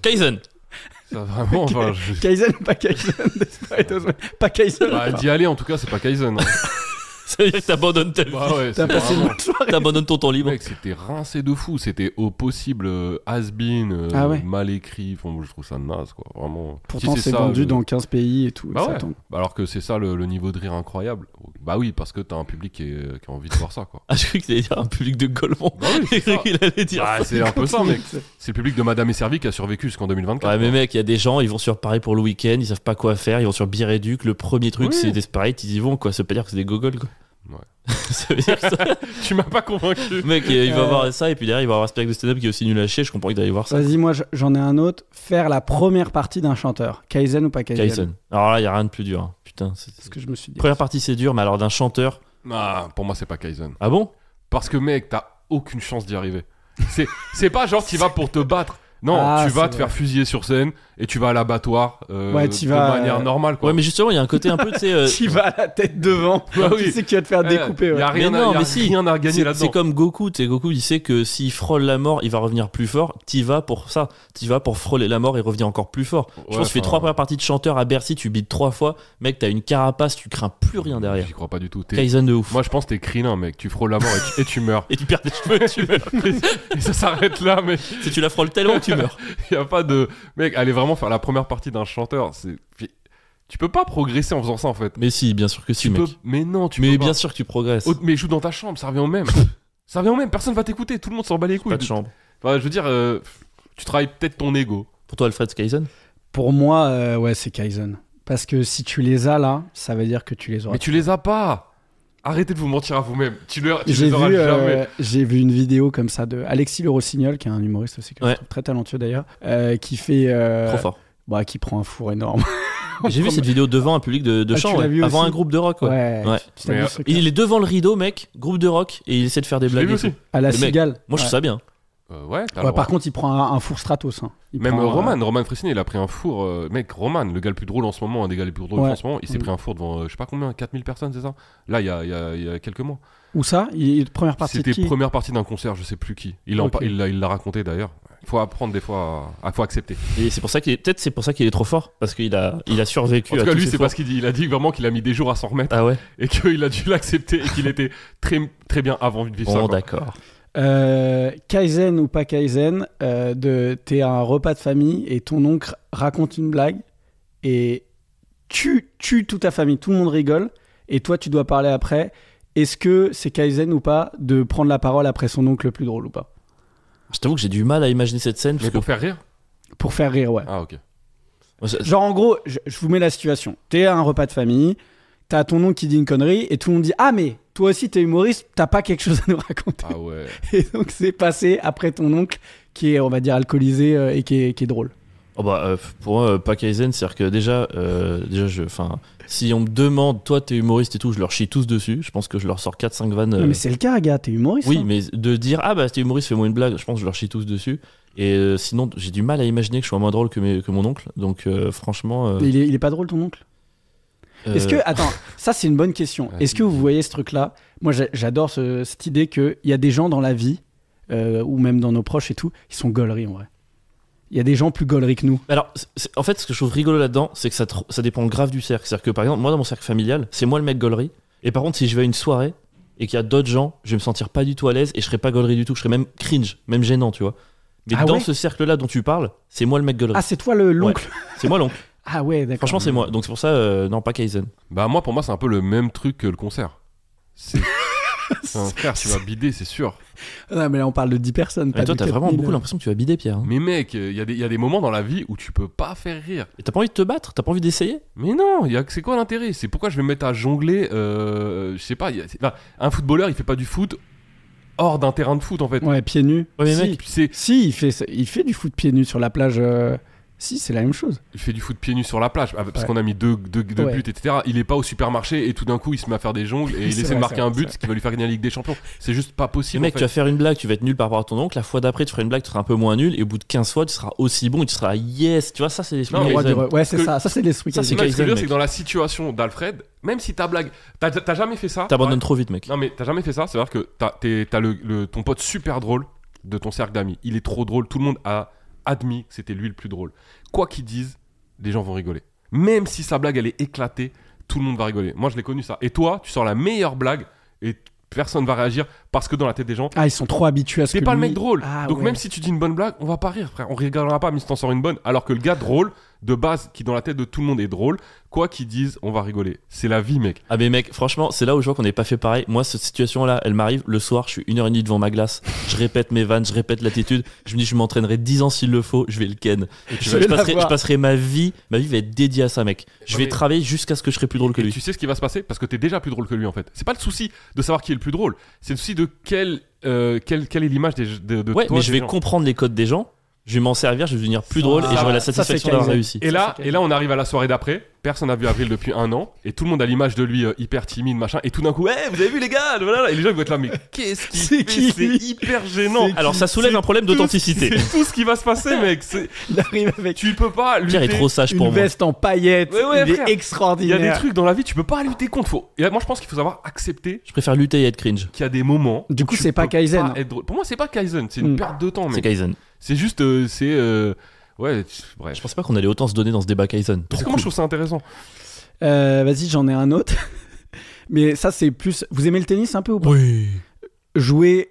Kaizen. Ça, vraiment, enfin, Kaizen ou pas Kaizen? Desperate Housewives. Pas Kaizen. bah, d'y aller, en tout cas, c'est pas Kaizen. Hein. Ça veut dire que t'abandonnes ta vie. Bah ouais, T'as c'est passé une vraiment- bonne soirée. T'abandonnes ton temps libre. Mec, c'était rincé de fou. C'était au possible has-been, Ah ouais. mal écrit. Enfin, moi, je trouve ça naze, quoi. Vraiment. Pourtant, Si c'est ça, vendu le- dans 15 pays et tout. Bah ça ouais. tombe. Alors que c'est ça le niveau de rire incroyable. Bah oui, parce que t'as un public qui a envie de voir ça, quoi. Ah, je croyais que t'allais dire un public de Golemont. Bah oui, c'est J'ai cru ça. qu'il allait dire Bah, ça. c'est un peu ça, mec. C'est le public de Madame et Servi qui a survécu jusqu'en 2024. Ouais, mais quoi. mec, il y a des gens, ils vont sur Paris pour le week-end, ils savent pas quoi faire, ils vont sur Biréduc. Le premier truc, Oui. c'est Desperate, ils y vont, quoi. Ça veut pas dire que c'est des gogoles, quoi. Ouais. Ça veut dire que ça- Tu m'as pas convaincu. Mec, il va voir ça, et puis derrière, il va avoir un spectacle de stand-up qui est aussi nul à chier. Je comprends qu'il aille voir ça. Vas-y, moi j'en ai un autre. Faire la première partie d'un chanteur. Kaizen ou pas Kaizen? Kaizen. Alors là, il y a rien de plus dur. Hein. Putain, C'est ce que je me suis dit. première partie, c'est dur, mais alors d'un chanteur. Ah, pour moi, c'est pas Kaizen. Ah bon? Parce que, mec, t'as aucune chance d'y arriver. C'est pas genre tu vas pour te battre. Non, Ah, tu vas c'est te vrai. faire fusiller sur scène et tu vas à l'abattoir Ouais, tu de vas, manière normale, quoi. Ouais, mais justement, il y a un côté un peu, tu sais. Tu vas à la tête devant. Bah Tu oui. sais que tu vas te faire découper. Y Ouais. a rien, Mais non, y a mais si. rien à gagner là-dedans. C'est comme Goku, tu sais, Goku il sait que s'il frôle la mort, il va revenir plus fort. T'y vas pour ça, t'y vas pour frôler la mort et revenir encore plus fort. Je Ouais, pense que tu fais enfin, 3 premières parties de chanteur à Bercy, tu bides 3 fois, mec, t'as une carapace, tu crains plus rien derrière. J'y crois pas du tout. Kaizen de ouf. Moi, je pense que t'es Krillin, mec. Tu frôles la mort et tu meurs. Et tu perds des cheveux, tu meurs. Et ça s'arrête là, mais Si tu la frôles tellement que tu meurs. y a pas de. Mec, aller vraiment faire la première partie d'un chanteur, c'est. Tu peux pas progresser en faisant ça, en fait. Mais si, bien sûr que si, Tu mec. peux. Mais non, tu Mais peux bien pas. sûr que tu progresses. Mais joue dans ta chambre, ça revient au même. Ça revient au même. Personne va t'écouter. Tout le monde s'en bat les couilles. Pas de chambre. Enfin, je veux dire, tu travailles peut-être ton ego. Pour toi, Alfred Kaizen? Pour moi, ouais, c'est Kaizen. Parce que si tu les as là, ça veut dire que tu les auras. Mais tu les as pas. Arrêtez de vous mentir à vous-même. Tu J'ai les auras vu, jamais. j'ai vu une vidéo comme ça de Alexis Le Rossignol, qui est un humoriste aussi, que Ouais. je trouve très talentueux d'ailleurs, qui fait. Trop fort. Bah, qui prend un four énorme. J'ai vu cette vidéo devant un public de Ah, chant, tu l'as ouais. vu Avant aussi un groupe de rock, ouais. Ouais. Tu t'as Mais, vu ce truc Il est devant le rideau, mec, groupe de rock, et il essaie de faire des Je l'ai blagues vu et aussi. tout. à la Le mec, cigale. Moi, je trouve ça bien. Ouais, t'as le Ouais, droit. par contre, il prend un four Stratos. Hein. Il Même prend, Roman Fresnay, il a pris un four. Mec, Roman, le gars le plus drôle en ce moment, un des gars les plus drôles Ouais. en ce moment, il s'est Mm. pris un four devant, je sais pas combien, 4000 personnes, c'est ça? Là, il y a quelques mois. Où ça? Première partie de C'était qui? première partie d'un concert, je sais plus qui. Ok. Il l'a raconté d'ailleurs. Il faut apprendre des fois, faut accepter. Et c'est pour ça qu'il est, peut-être c'est pour ça qu'il est trop fort, parce qu'il a survécu En tout à cas, tous lui, ces c'est fours. parce qu'il dit, il a dit vraiment qu'il a mis des jours à s'en remettre Ah ouais. et qu'il a dû l'accepter et qu'il était très, très bien avant de vivre ça. Bon, quoi. d'accord. Kaizen ou pas Kaizen, t'es à un repas de famille et ton oncle raconte une blague et tue toute ta famille, tout le monde rigole et toi tu dois parler après. Est-ce que c'est Kaizen ou pas de prendre la parole après son oncle le plus drôle ou pas? Je t'avoue que j'ai du mal à imaginer cette scène. Mais Parce que pour faire rire? Pour faire rire, ouais. Ah, ok. Genre en gros, je vous mets la situation. T'es à un repas de famille, t'as ton oncle qui dit une connerie et tout le monde dit « Ah mais toi aussi t'es humoriste, t'as pas quelque chose à nous raconter. Ah ouais. » Et donc c'est passé après ton oncle qui est, on va dire, alcoolisé et qui est drôle. Oh bah, pour moi, pas Kaizen, c'est-à-dire que déjà si on me demande, toi t'es humoriste et tout, je leur chie tous dessus. Je pense que je leur sors 4-5 vannes. Non, mais c'est le cas, gars, t'es humoriste. Oui, hein. mais de dire, ah bah t'es humoriste, fais-moi une blague, je pense que je leur chie tous dessus. Et sinon, j'ai du mal à imaginer que je sois moins drôle que mon oncle. Donc franchement. Il est pas drôle ton oncle? Est-ce que, attends, ça c'est une bonne question. Est-ce que vous voyez ce truc-là? Moi j'adore cette idée qu'il y a des gens dans la vie, ou même dans nos proches et tout, qui sont gauleries en vrai. Il y a des gens plus gauleries que nous. Alors, en fait, ce que je trouve rigolo là-dedans, c'est que ça dépend grave du cercle. C'est-à-dire que par exemple, moi dans mon cercle familial, c'est moi le mec gaulerie. Et par contre, si je vais à une soirée et qu'il y a d'autres gens, je vais me sentir pas du tout à l'aise et je serai pas gaulerie du tout. Je serai même cringe, même gênant, tu vois. Mais dans ce cercle-là dont tu parles, c'est moi le mec gaulerie. Ah, c'est toi l'oncle. Ouais, c'est moi l'oncle. Ah ouais, d'accord. Franchement, c'est moi. Donc c'est pour ça, non, pas Kaizen. Bah moi, pour moi, c'est un peu le même truc que le concert. C'est un frère, tu vas bider, c'est sûr. Non, mais là on parle de 10 personnes. Mais toi, t'as vraiment 4000. beaucoup l'impression que tu vas bider, Pierre. Hein. Mais mec, il y a des moments dans la vie où tu peux pas faire rire. Et t'as pas envie de te battre? T'as pas envie d'essayer? Mais non, c'est quoi l'intérêt? C'est pourquoi je vais me mettre à jongler, je sais pas, un footballeur, il fait pas du foot hors d'un terrain de foot en fait. Ouais, pieds nus. Ouais, mais si, mec, si, il fait du foot pieds nus sur la plage. Si, c'est la même chose. Il fait du foot pieds nus sur la plage parce Ouais. qu'on a mis deux buts, etc. Il est pas au supermarché et tout d'un coup il se met à faire des jongles et il C'est essaie de vrai, marquer c'est un vrai, but, ce qui va lui faire gagner la Ligue des Champions. C'est juste pas mais possible. mec, en tu vas fait. faire une blague, tu vas être nul par rapport à ton oncle. La fois d'après, tu feras une blague, tu seras un peu moins nul. Et au bout de 15 fois, tu seras aussi bon et tu seras yes. Tu vois, ça, c'est l'esprit Non, mais Kaizen. Ouais, c'est que- ça. Ça, c'est l'esprit. Ça, Kaizen. c'est Non, mais ce que je veux Kaizen, dire, c'est mec. que dans la situation d'Alfred, même si ta blague, t'as jamais fait ça. T'abandonnes ouais. trop vite, mec. Non mais t'as jamais fait ça, c'est-à-dire que t'as ton pote super drôle de ton cercle d'amis. Il est trop drôle, tout le monde a admis que c'était lui le plus drôle. Quoi qu'ils disent, les gens vont rigoler. Même si sa blague elle est éclatée, tout le monde va rigoler. Moi je l'ai connu ça. Et toi, tu sors la meilleure blague et personne va réagir parce que dans la tête des gens, Ah, ils sont trop habitués à ce t'es que pas le lui- mec drôle. Ah, Donc ouais. même si tu dis une bonne blague, on va pas rire, frère. On rigolera pas, mais si t'en sors une bonne. Alors que le gars drôle, de base, qui dans la tête de tout le monde est drôle, quoi qu'ils disent, on va rigoler. C'est la vie, mec. Ah, mais mec, franchement, c'est là où je vois qu'on n'est pas fait pareil. Moi, cette situation-là, elle m'arrive le soir, je suis 1h30 devant ma glace, je répète mes vannes, je répète l'attitude. Je me dis, je m'entraînerai 10 ans s'il le faut, je vais le ken. Je vais Je l'avoir. passerai ma vie va être dédiée à ça, mec. Je Ouais, vais mais- travailler jusqu'à ce que je serai plus drôle que Et lui. tu sais ce qui va se passer parce que t'es déjà plus drôle que lui en fait. C'est pas le souci de savoir qui est le plus drôle, c'est le souci de quelle est l'image de Ouais, toi. mais je des vais gens. comprendre les codes des gens, je vais m'en servir, je vais devenir plus Ça, drôle et j'aurai la ça, satisfaction c'est d'avoir Kaizen. réussi. Et là, Ça, c'est on arrive à la soirée d'après. Personne n'a vu Avril depuis 1 an et tout le monde a l'image de lui hyper timide machin. Et tout d'un coup, vous avez vu les gars, voilà. Et les gens ils vont être là, mais qu'est-ce qu'il C'est fait? qui, C'est lui hyper gênant. C'est Alors ça soulève un problème d'authenticité. C'est tout ce qui va se passer, mec. Il arrive avec Tu peux pas lutter. Pierre est trop sage une pour moi. veste en paillettes. Ouais, ouais, il frère. est Il y extraordinaire. a des trucs dans la vie, tu peux pas lutter contre. Et moi, je pense qu'il faut savoir accepter Je préfère lutter et être cringe. qu'il y a des moments. Du où coup, tu c'est pas peux Kaizen. être drôle. Pour moi, c'est pas Kaizen. C'est une Mm. perte de temps, C'est mec. Kaizen. C'est juste, ouais, bref. Je pensais pas qu'on allait autant se donner dans ce débat Kaizen. Parce Trop que moi, je cool. trouve ça intéressant. Vas-y, j'en ai un autre. Mais ça, c'est plus. Vous aimez le tennis un peu ou pas? Oui. Jouer.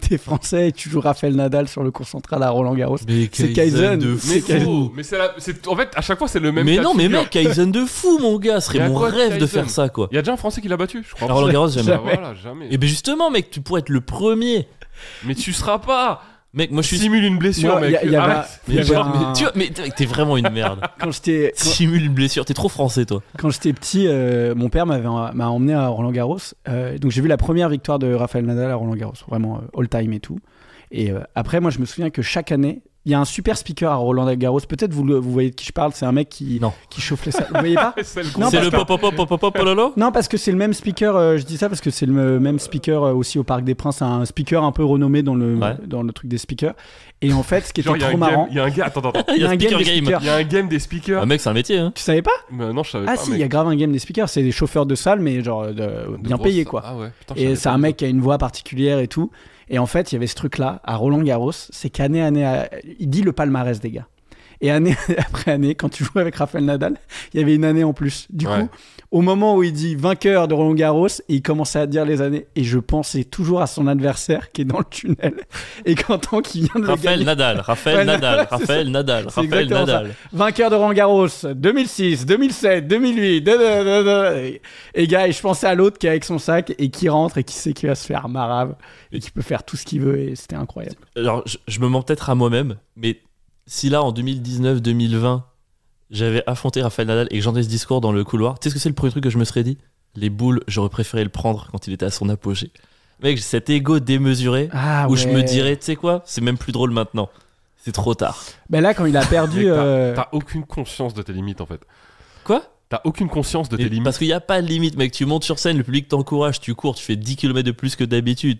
T'es français et tu joues Rafael Nadal sur le cours central à Roland Garros. Mais C'est Kaizen. de C'est fou. Kaizen. Mais en fait, à chaque fois, c'est le même. Mais cas non, de mais figure. mec, Kaizen de fou, mon gars. Ce Il y serait a mon quoi de rêve de Kaizen faire ça, quoi. Il y a déjà un Français qui l'a battu, je crois. À Roland Garros, jamais. Ah, voilà, jamais. Et ben justement, mec, tu pourrais être le premier. Mais tu seras pas. Mec, moi je suis. Simule une blessure, Moi, mec. il y avait Arrête. il y Mais avait genre, un- mais tu vois, mais t'es vraiment une merde. Quand j'étais Simule une blessure, t'es trop français, toi. quand j'étais petit, mon père m'a emmené à Roland Garros. Donc j'ai vu la première victoire de Rafael Nadal à Roland Garros, vraiment all time et tout. Et après, moi, je me souviens que chaque année, il y a un super speaker à Roland Garros. Peut-être vous voyez de qui je parle. C'est un mec qui Non. chauffe les salles. Vous voyez pas? C'est le Non, C'est parce le que- pop lolo. Non, parce que c'est le même speaker. Je dis ça parce que c'est le même speaker aussi au Parc des Princes, un speaker un peu renommé dans Ouais. le truc des speakers. Et en fait, ce qui Genre, était il y a trop un marrant, game. Il y a un gars. Attends. Il y a un game Speaker des Game. speakers. Il y a un game des speakers. Ah, mec, c'est un métier, hein. Tu savais pas? Mais non, je savais Ah pas. si, il mec. y a grave un game des speakers. C'est des chauffeurs de salle, mais genre De bien grosse- payés quoi. Ah ouais. Putain, je Et savais c'est pas. un mec qui a une voix particulière et tout. Et en fait, il y avait ce truc-là à Roland Garros, c'est qu'année, il dit le palmarès des gars. Et année après année, quand tu jouais avec Rafael Nadal, il y avait une année en plus. Du Ouais. coup, au moment où il dit vainqueur de Roland Garros, et il commençait à dire les années, et je pensais toujours à son adversaire qui est dans le tunnel, et qu'entend qu'il vient de le Raphaël gagner. Nadal, Ouais, Raphaël Nadal, c'est Raphaël Nadal, C'est Raphaël exactement ça. Nadal. Vainqueur de Roland Garros 2006, 2007, 2008. Et gars, et je pensais à l'autre qui est avec son sac et qui rentre et qui sait qu'il va se faire marave et qui peut faire tout ce qu'il veut et c'était incroyable. Alors, je me mens peut-être à moi-même, mais si là, en 2019-2020, j'avais affronté Raphaël Nadal et que j'entendais ce discours dans le couloir, tu sais ce que c'est le premier truc que je me serais dit? Les boules, j'aurais préféré le prendre quand il était à son apogée. Mec, j'ai cet ego démesuré Ah où je me dirais, tu sais quoi, c'est même plus drôle maintenant. C'est trop tard. Ben là, quand il a perdu. Mec, T'as aucune conscience de tes limites en fait. Quoi? T'as aucune conscience de tes limites. Parce qu'il n'y a pas de limite, mec. Tu montes sur scène, le public t'encourage, tu cours, tu fais 10 km de plus que d'habitude.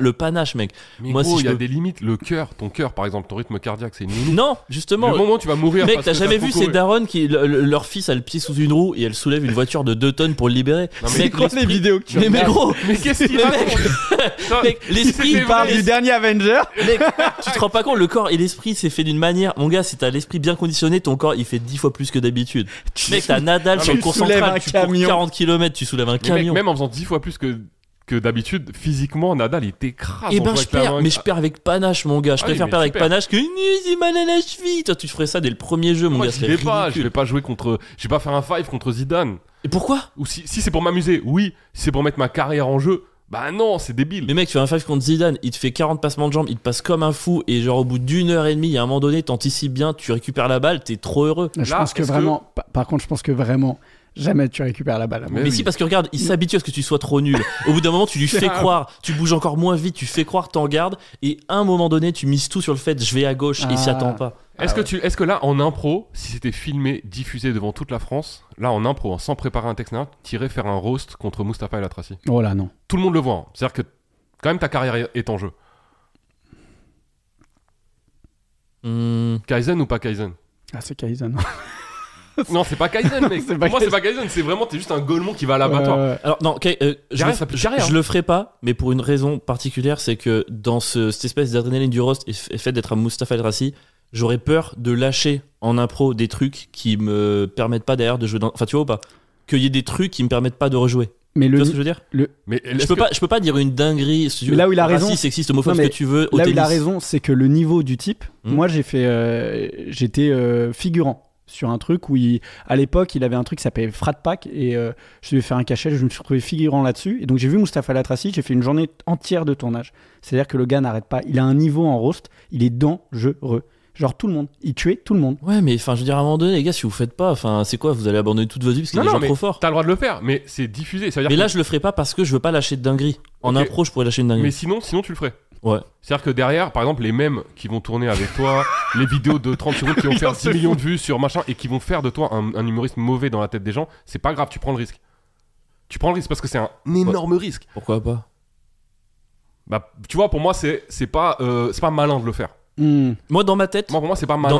Le panache, mec. Mais moi, gros, si il y a je des limites. Le cœur, ton cœur, par exemple, ton rythme cardiaque, c'est une limite. Non, justement. Le moment où tu vas mourir. Mec, parce t'as que jamais trop vu couru. ces darons qui leur fils a le pied sous une roue et elle soulève une voiture de 2 tonnes pour le libérer. Non, mais mec, quoi les vidéos que tu mais regardes gros, Mais qu'est-ce qu'il Mais raconte mec, l'esprit c'était parle du dernier Avenger. Mec, tu te rends pas compte, le corps et l'esprit c'est fait d'une manière. Mon gars, si t'as l'esprit bien conditionné, ton corps il fait 10 fois plus que d'habitude. Mec, t'as Nadal sur le cours soulèves central, un tu cours camion. 40 km, tu soulèves un Mais mec, camion. même en faisant 10 fois plus que d'habitude, physiquement, Nadal, il t'écrase. Et en ben jouant je avec la perds, main. mais je perds avec panache, mon gars. Je Ah oui, préfère mais perdre tu avec perds. panache que j'ai mal à la cheville. Toi, tu ferais ça dès le premier jeu, mon Moi, gars. j'y c'est vais pas. Je ridicule. vais pas jouer contre. Je vais pas faire un 5 contre Zidane. Et pourquoi? Ou si c'est pour m'amuser, oui. Si c'est pour mettre ma carrière en jeu, bah non, c'est débile. Mais mec, tu fais un 5 contre Zidane, il te fait 40 passements de jambes, il te passe comme un fou, et genre au bout d'1h30, à un moment donné, t'anticipes bien, tu récupères la balle, t'es trop heureux. Je Là, pense que est-ce vraiment. Par contre, je pense que vraiment, jamais tu récupères la balle. Mais Mais oui. si, parce que regarde, il s'habitue à ce que tu sois trop nul. Au bout d'un moment, tu lui fais C'est croire, tu bouges encore moins vite, tu fais croire, t'en gardes, et à un moment donné, tu mises tout sur le fait, je vais à gauche, et il s'y Ah. attend pas. Est-ce que là, en impro, si c'était filmé, diffusé devant toute la France, là, en impro, sans préparer un texte, t'irais faire un roast contre Mustapha El Atrassi. Oh là, non. Tout le monde le voit. Hein. C'est-à-dire que quand même ta carrière est en jeu. Kaizen ou pas Kaizen? Ah, c'est Kaizen. Non, c'est pas Kaizen, mec. C'est Pour pas moi, c'est Kaizen. pas Kaizen. C'est vraiment, t'es juste un golemon qui va à l'abattoir. Alors non, ok, Derrière, ça peut carrière, je le ferai pas, mais pour une raison particulière, c'est que dans cette espèce d'adrénaline du roast et fait d'être un Mustapha El Atrassi, j'aurais peur de lâcher en impro des trucs qui me permettent pas derrière de jouer dans... Enfin, tu vois ou pas? Qu'il y ait des trucs qui me permettent pas de rejouer. Mais Tu le, vois ce que je veux dire? Mais Je peux pas dire une dinguerie, Mais là où il a raison- raciste, sexiste, homophobe, Non, ce mais que tu veux, au là où tennis. il a raison, c'est que le niveau du type, Hmm. moi j'étais figurant sur un truc où à l'époque il avait un truc qui s'appelait Frat Pack et je devais faire un cachet, je me suis retrouvé figurant là-dessus et donc j'ai vu Mustapha El Atrassi, j'ai fait une journée entière de tournage. C'est-à-dire que le gars n'arrête pas, il a un niveau en roast, il est dangereux. Genre tout le monde, il tuait tout le monde. Ouais, mais enfin, je veux dire, à un moment donné, les gars, si vous faites pas, enfin, c'est quoi? Vous allez abandonner toute votre vie parce qu'il y a des gens mais trop forts. t'as le droit de le faire, mais c'est diffusé. Ça veut dire Mais que- là, je le ferai pas parce que je veux pas lâcher de dinguerie. En Ok. impro, je pourrais lâcher une dinguerie. Mais sinon, tu le ferais. Ouais. C'est-à-dire que derrière, par exemple, les mèmes qui vont tourner avec toi, les vidéos de 30 secondes qui vont faire 10 millions de vues sur machin et qui vont faire de toi un humoriste mauvais dans la tête des gens, c'est pas grave, tu prends le risque. Tu prends le risque parce que c'est un énorme risque. Pourquoi pas? Bah, tu vois, pour moi, c'est pas malin de le faire. Moi, dans ma tête, Moi, pour moi, c'est pas malin.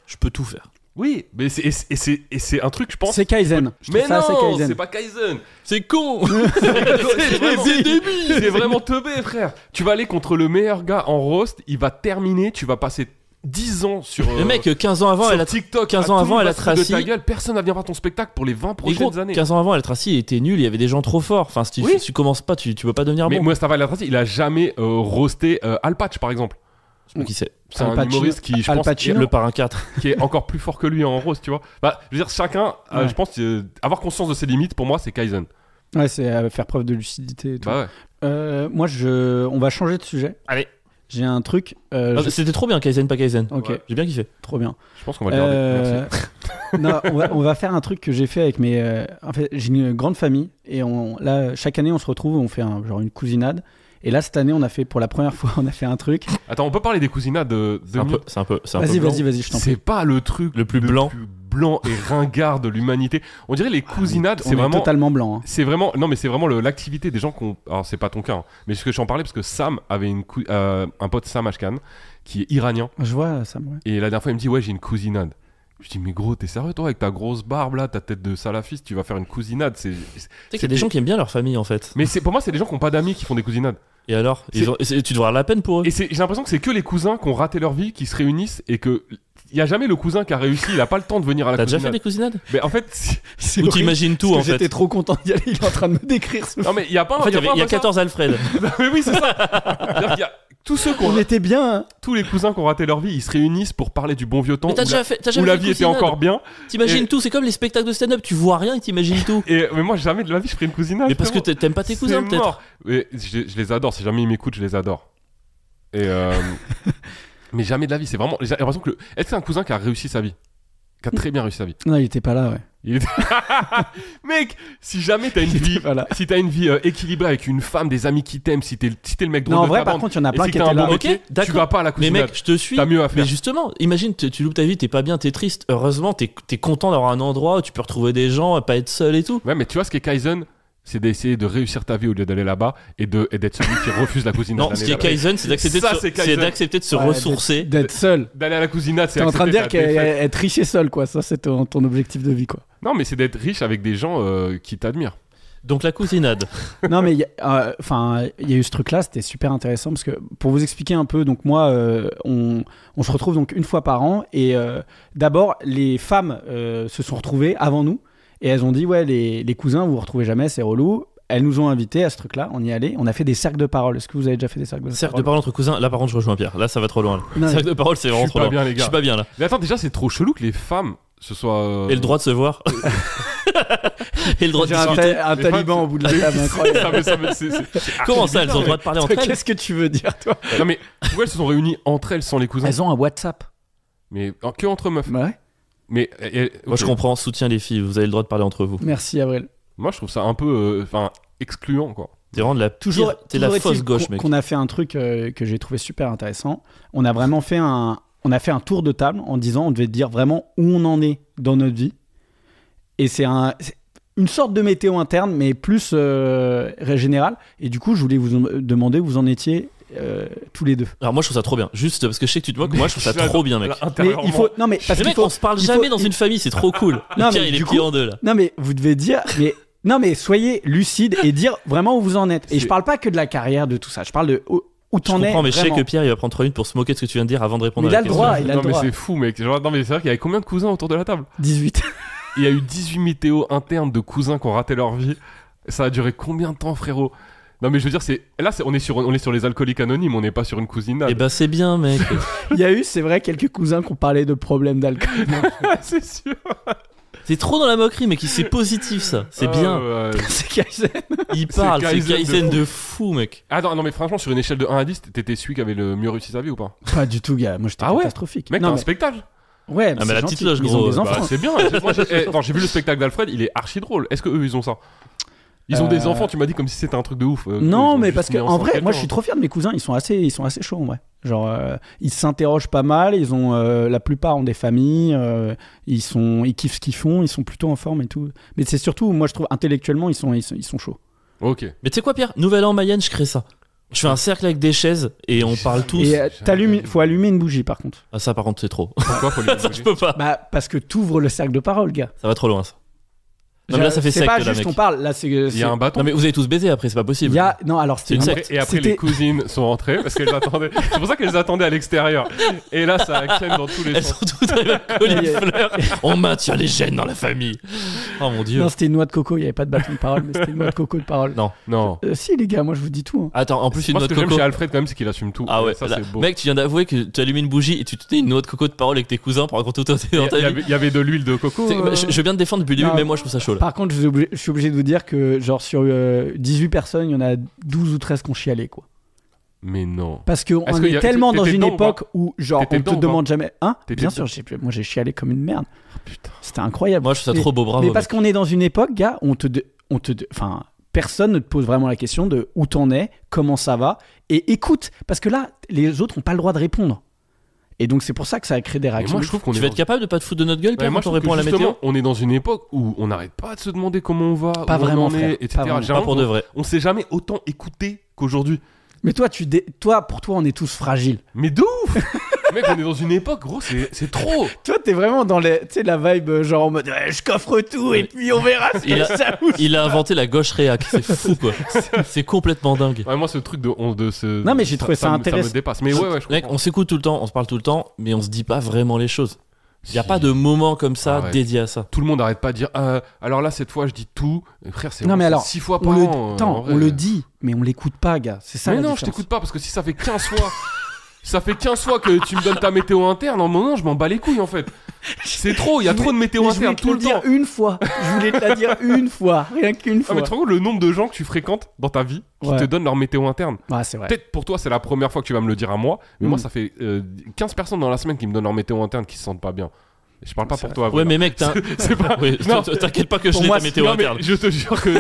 je peux tout faire. Oui, mais c'est un truc, je pense. C'est Kaizen. Je trouve Mais ça assez non, Kaizen. c'est pas Kaizen. C'est con. C'est débile. C'est vraiment teubé, frère. Tu vas aller contre le meilleur gars en roast, il va terminer, tu vas passer 10 ans sur Le mec, 15 ans avant, sur elle a TikTok, 15 à ans tout avant, le elle a monde va se foutre de tracé. ta gueule, personne va venir voir ton spectacle pour les 20 Et prochaines gros, années. 15 ans avant, El Tracy était nul, il y avait des gens trop forts. Enfin, si Oui. tu commences pas, tu peux pas devenir Mais bon. Mustapha El Atrassi, il a jamais roasté Al Patch, par exemple. Je sais pas qui c'est. C'est Al un Pacino. humoriste qui, je Al pense, Pacino. Le parrain 4. qui est encore plus fort que lui en roast, tu vois. Bah, je veux dire, chacun, Ouais. je pense, avoir conscience de ses limites, pour moi, c'est Kaizen. Ouais, c'est faire preuve de lucidité et tout. Bah ouais. Moi, on va changer de sujet. Allez. J'ai un truc. C'était trop bien, Kaizen, pas Kaizen. Ok, Ouais. J'ai bien kiffé. trop bien. Je pense qu'on va le garder. Merci. Non, on va faire un truc que j'ai fait avec mes. En fait, j'ai une grande famille et là, chaque année, on se retrouve, on fait genre une cousinade. Et là, cette année, on a fait pour la première fois, on a fait un truc. Attends, on peut parler des cousinades de C'est un peu Vas-y, blanc. vas-y, je t'en prie. C'est pas le truc Le plus blanc. blanc et ringard de l'humanité. On dirait les cousinades, On c'est est vraiment. totalement blanc. Hein. C'est vraiment. Non, mais c'est vraiment l'activité des gens qu'on. Alors, c'est pas ton cas, hein, mais ce que je t'en parlais parce que Sam avait un pote, Sam Ashkan, qui est iranien. Je vois ça. Ouais. Et la dernière fois, il me dit, ouais, j'ai une cousinade. Je dis, mais gros, t'es sérieux, toi, avec ta grosse barbe là, ta tête de salafiste, tu vas faire une cousinade. Tu sais qu'il y a des gens qui aiment bien leur famille en fait. Mais pour moi, c'est des gens qui n'ont pas d'amis qui font des cousinades. Et alors tu devrais avoir la peine pour eux. Et j'ai l'impression que c'est que les cousins qui ont raté leur vie qui se réunissent et que. Il n'y a jamais le cousin qui a réussi, il a pas le temps de venir à la T'as déjà fait cousinade. des cousinades? Mais en fait, C'est Ou horrible, t'imagines tout parce en que fait? J'étais trop content d'y aller. Il est en train de me décrire ce. non mais il y a pas. En fait, il y a pas ça. 14 Alfred. Mais oui, c'est ça. C'est-à-dire qu'il y a tous ceux qui ont On était bien. Hein. tous les cousins qui ont raté leur vie, ils se réunissent pour parler du bon vieux temps Mais t'as où déjà fait où la fait vie des était cousinades. encore bien. T'imagines Et- tout, c'est comme les spectacles de stand-up, tu vois rien et t'imagines tout. Mais moi, jamais de la vie, je ferais une cousinade. Mais parce que frérot. t'aimes pas tes cousins C'est peut-être. mort. Mais je les adore. Si jamais ils m'écoutent, je les adore. Et mais jamais de la vie. C'est vraiment. J'ai l'impression que. Est-ce que c'est un cousin qui a réussi sa vie, qui a très bien réussi sa vie? Non, il était pas là. Ouais. Mec, si jamais t'as une vie, Voilà. si t'as une vie équilibrée avec une femme, des amis qui t'aiment, si t'es le mec drôle Non, en de vrai, ta par bande, contre, il y en a et plein si qui t'as étaient un bon là. Ok, métier, tu d'accord. vas pas à la Mais cousinade. mec, je te suis. T'as mieux à faire. Mais justement, imagine, tu loupes ta vie, t'es pas bien, t'es triste. Heureusement, t'es content d'avoir un endroit où tu peux retrouver des gens, pas être seul et tout. Ouais, mais tu vois ce qui est Kaizen, c'est d'essayer de réussir ta vie au lieu d'aller là-bas et d'être celui qui refuse la cousinade. Non, ce qui est Kaizen, c'est d'accepter Ça, de, c'est c'est Kaizen. d'accepter de se Ouais, ressourcer. D'être seul. D'aller à la cousinade, c'est T'es en train de dire accepter ta défaite. qu'être riche et seul, quoi. Ça, c'est ton objectif de vie, quoi. Non, mais c'est d'être riche avec des gens qui t'admirent. Donc la cousinade. Non, mais il y a eu ce truc-là, c'était super intéressant parce que pour vous expliquer un peu, donc moi, on se retrouve donc une fois par an et d'abord les femmes se sont retrouvées avant nous et elles ont dit ouais les cousins vous vous retrouvez jamais, c'est relou. Elles nous ont invités à ce truc-là, on y allait, on a fait des cercles de parole. Est-ce que vous avez déjà fait des cercles de parole? Cercle de parole entre cousins. Là, par contre, je rejoins Pierre. Là, ça va trop loin. Là. Non, Cercle de parole, c'est Je vraiment suis trop pas loin. bien, les Je gars. suis pas bien là. Mais attends, déjà, c'est trop chelou que les femmes se soient. Et le droit de se voir. Et le droit de J'ai discuter. un Les taliban femmes, au bout de la table, incroyable. Comment ça, elles ont le droit de parler entre Toi, elles? qu'est-ce que tu veux dire, toi? Non, mais pourquoi elles se sont réunies entre elles sans les cousins? Elles ont un WhatsApp. Mais que entre meufs. Ouais. Mais Moi, je ok. comprends. Soutiens les filles. Vous avez le droit de parler entre vous. Merci, Avril. Moi, je trouve ça un peu excluant, quoi. T'es vraiment de la Toujours, pire. T'es la toujours fausse est-il gauche, mec. qu'on a fait un truc que j'ai trouvé super intéressant. On a vraiment fait un tour de table en disant on devait dire vraiment où on en est dans notre vie. Et c'est une sorte de météo interne, mais plus générale. Et du coup, je voulais vous demander où vous en étiez tous les deux. Alors moi, je trouve ça trop bien. Juste parce que je sais que tu te moques. Moi, je trouve ça trop bien, mec. Mais il faut, non mais parce Mais qu'il mec, faut, on se parle il faut- jamais dans une famille. C'est trop cool. Non, Pierre, mais il est du plié coup- en deux là. Non mais vous devez dire, non mais soyez lucide et dire vraiment où vous en êtes. Et C'est- je parle pas que de la carrière, de tout ça. Je parle de où Je t'en es comprends, mais je sais vraiment. que Pierre, il va prendre 3 minutes pour se moquer de ce que tu viens de dire avant de répondre Mais à il la a le question. droit, il a Non, le mais droit. c'est fou, mec. Genre, non, mais c'est vrai qu'il y avait combien de cousins autour de la table? 18. Il y a eu 18 météos internes de cousins qui ont raté leur vie. Ça a duré combien de temps, frérot? Non, mais je veux dire, on est sur les alcooliques anonymes, on n'est pas sur une cousinade. Eh ben, c'est bien, mec. Il y a eu, c'est vrai, quelques cousins qui ont parlé de problèmes d'alcool. c'est sûr. T'es trop dans la moquerie, mec. C'est positif, ça. C'est bien. C'est Kaizen. Il parle. C'est Kaizen de Kaizen fou. de fou, mec. Attends, non, mais franchement, sur une échelle de 1 à 10, t'étais celui qui avait le mieux réussi sa vie ou pas? Pas du tout, gars. Moi, j'étais Ah ouais catastrophique. Mec, non, t'as un mais... spectacle? Ouais, mais c'est la gentil. petite loge, Ils ont gros. des Bah, enfants. C'est bien. Moi, j'ai vu le spectacle d'Alfred, il est archi drôle. Est-ce que eux, ils ont ça? Ils ont des enfants, tu m'as dit comme si c'était un truc de ouf. Non, Ils ont mais juste parce que mis en ensemble vrai, moi, quelqu'un. je suis trop fier de mes cousins. Ils sont assez chauds, en vrai. Genre, ils s'interrogent pas mal. Ils ont, la plupart ont des familles. Ils kiffent ce qu'ils font. Ils sont plutôt en forme et tout. Mais c'est surtout, moi, je trouve intellectuellement, ils sont chauds. Ok. Mais tu sais quoi, Pierre? Nouvel an Mayenne, je crée ça. Je fais un cercle avec des chaises et on parle tous. Et faut allumer une bougie, par contre. Ah, ça, par contre, c'est trop. Pourquoi faut les Ça, je peux pas. Bah, parce que t'ouvres le cercle de parole, gars. Ça va trop loin, ça. Non, mais là, ça fait c'est sec, pas là, juste mec. on parle. Là, Il y a un bâton. Non, mais vous avez tous baisé après, c'est pas Il possible. y a non alors C'est une c'était secte. Et après, C'était- les cousines sont rentrées parce qu'elles attendaient. C'est pour ça qu'elles attendaient à l'extérieur. Et là, ça ken dans tous les Elles sens. sont toutes avec la caulifleur. On maintient les gènes dans la famille. Oh mon dieu. non, c'était une noix de coco. Il y avait pas de bâton de parole, mais c'était une noix de coco de parole. Non. Non. Si les gars, moi je vous dis tout. Hein. Attends, en plus, une Moi, noix ce de que j'aime coco. chez Alfred, quand même, c'est qu'il assume tout. Ah ouais, ça, là, c'est beau. mec, tu viens d'avouer que tu allumes une bougie et tu tenais une noix de coco de parole avec tes cousins pour raconter tout dans ta vie. Il y avait de l'huile de coco. Je viens de défendre depuis le début, Non. mais moi je trouve ça chaud là. Par contre, je suis obligé de vous dire que genre sur 18 personnes, il y en a 12 ou 13 qui ont chialé quoi. Mais non. Parce qu'on Est-ce qu'il y est a- tellement dans t'étais une dedans ou époque où genre T'étais on te dedans ou demande jamais hein. T'étais Bien dedans sûr, moi j'ai chialé comme une merde. Putain. C'était incroyable. Moi je trouve ça Mais- trop beau, bravo. Mais parce mec. qu'on est dans une époque, gars, enfin, personne ne te pose vraiment la question de où t'en es, comment ça va, et écoute, parce que là, les autres n'ont pas le droit de répondre. Et donc c'est pour ça que ça a créé des Mais réactions. moi, je trouve qu'on Tu est vas dans- être capable de pas te foutre de notre gueule, Ouais, Pierre, moi, quand je on trouve répond à que la météo? justement, on est dans une époque où on n'arrête pas de se demander comment on va, Pas où on vraiment, en frère, est, pas etc. vraiment. J'ai Pas l'impression pour de vrai. On s'est jamais autant écouté qu'aujourd'hui. Mais toi, pour toi, on est tous fragiles. Mais de ouf. Mec, on est dans une époque, gros, c'est trop. Toi, t'es vraiment dans la vibe genre en mode ouais, je coffre tout et puis on verra si Il a- ça bouge. Il a inventé la gauche réac, c'est fou quoi. C'est complètement dingue. Ouais, moi, ce truc de ce. Non, mais j'ai trouvé ça me- intéressant. Ça me dépasse. Mais ouais, je Mec, comprends. on s'écoute tout le temps, on se parle tout le temps, mais on se dit pas vraiment les choses. Il y a pas de moment comme ça Arrête. dédié à ça. Tout le monde arrête pas de dire alors là, cette fois, je dis tout. Et frère, c'est Non, mais alors, 6 fois On par le, an. attends, en vrai. on le dit, mais on l'écoute pas, gars. C'est ça Mais la non, je différence. t'écoute pas parce que si ça fait 15 fois. Ça fait 15 fois que tu me donnes ta météo interne. Non, je m'en bats les couilles en fait. C'est trop, il y a trop de météo Mais je voulais interne te tout le dire temps. une fois. Je voulais te la dire une fois, rien qu'une Ah, fois. mais tu te rends compte le nombre de gens que tu fréquentes dans ta vie qui Ouais. te donnent leur météo interne. Ouais, c'est vrai. Peut-être pour toi, c'est la première fois que tu vas me le dire à moi, mais Mm. moi, ça fait 15 personnes dans la semaine qui me donnent leur météo interne qui se sentent pas bien. Je parle pas C'est pour toi. Ouais, mais mec, c'est pas. Ouais, Non. t'inquiète pas que je Pour l'ai moi, ta météo Non, mais interne. je te jure que.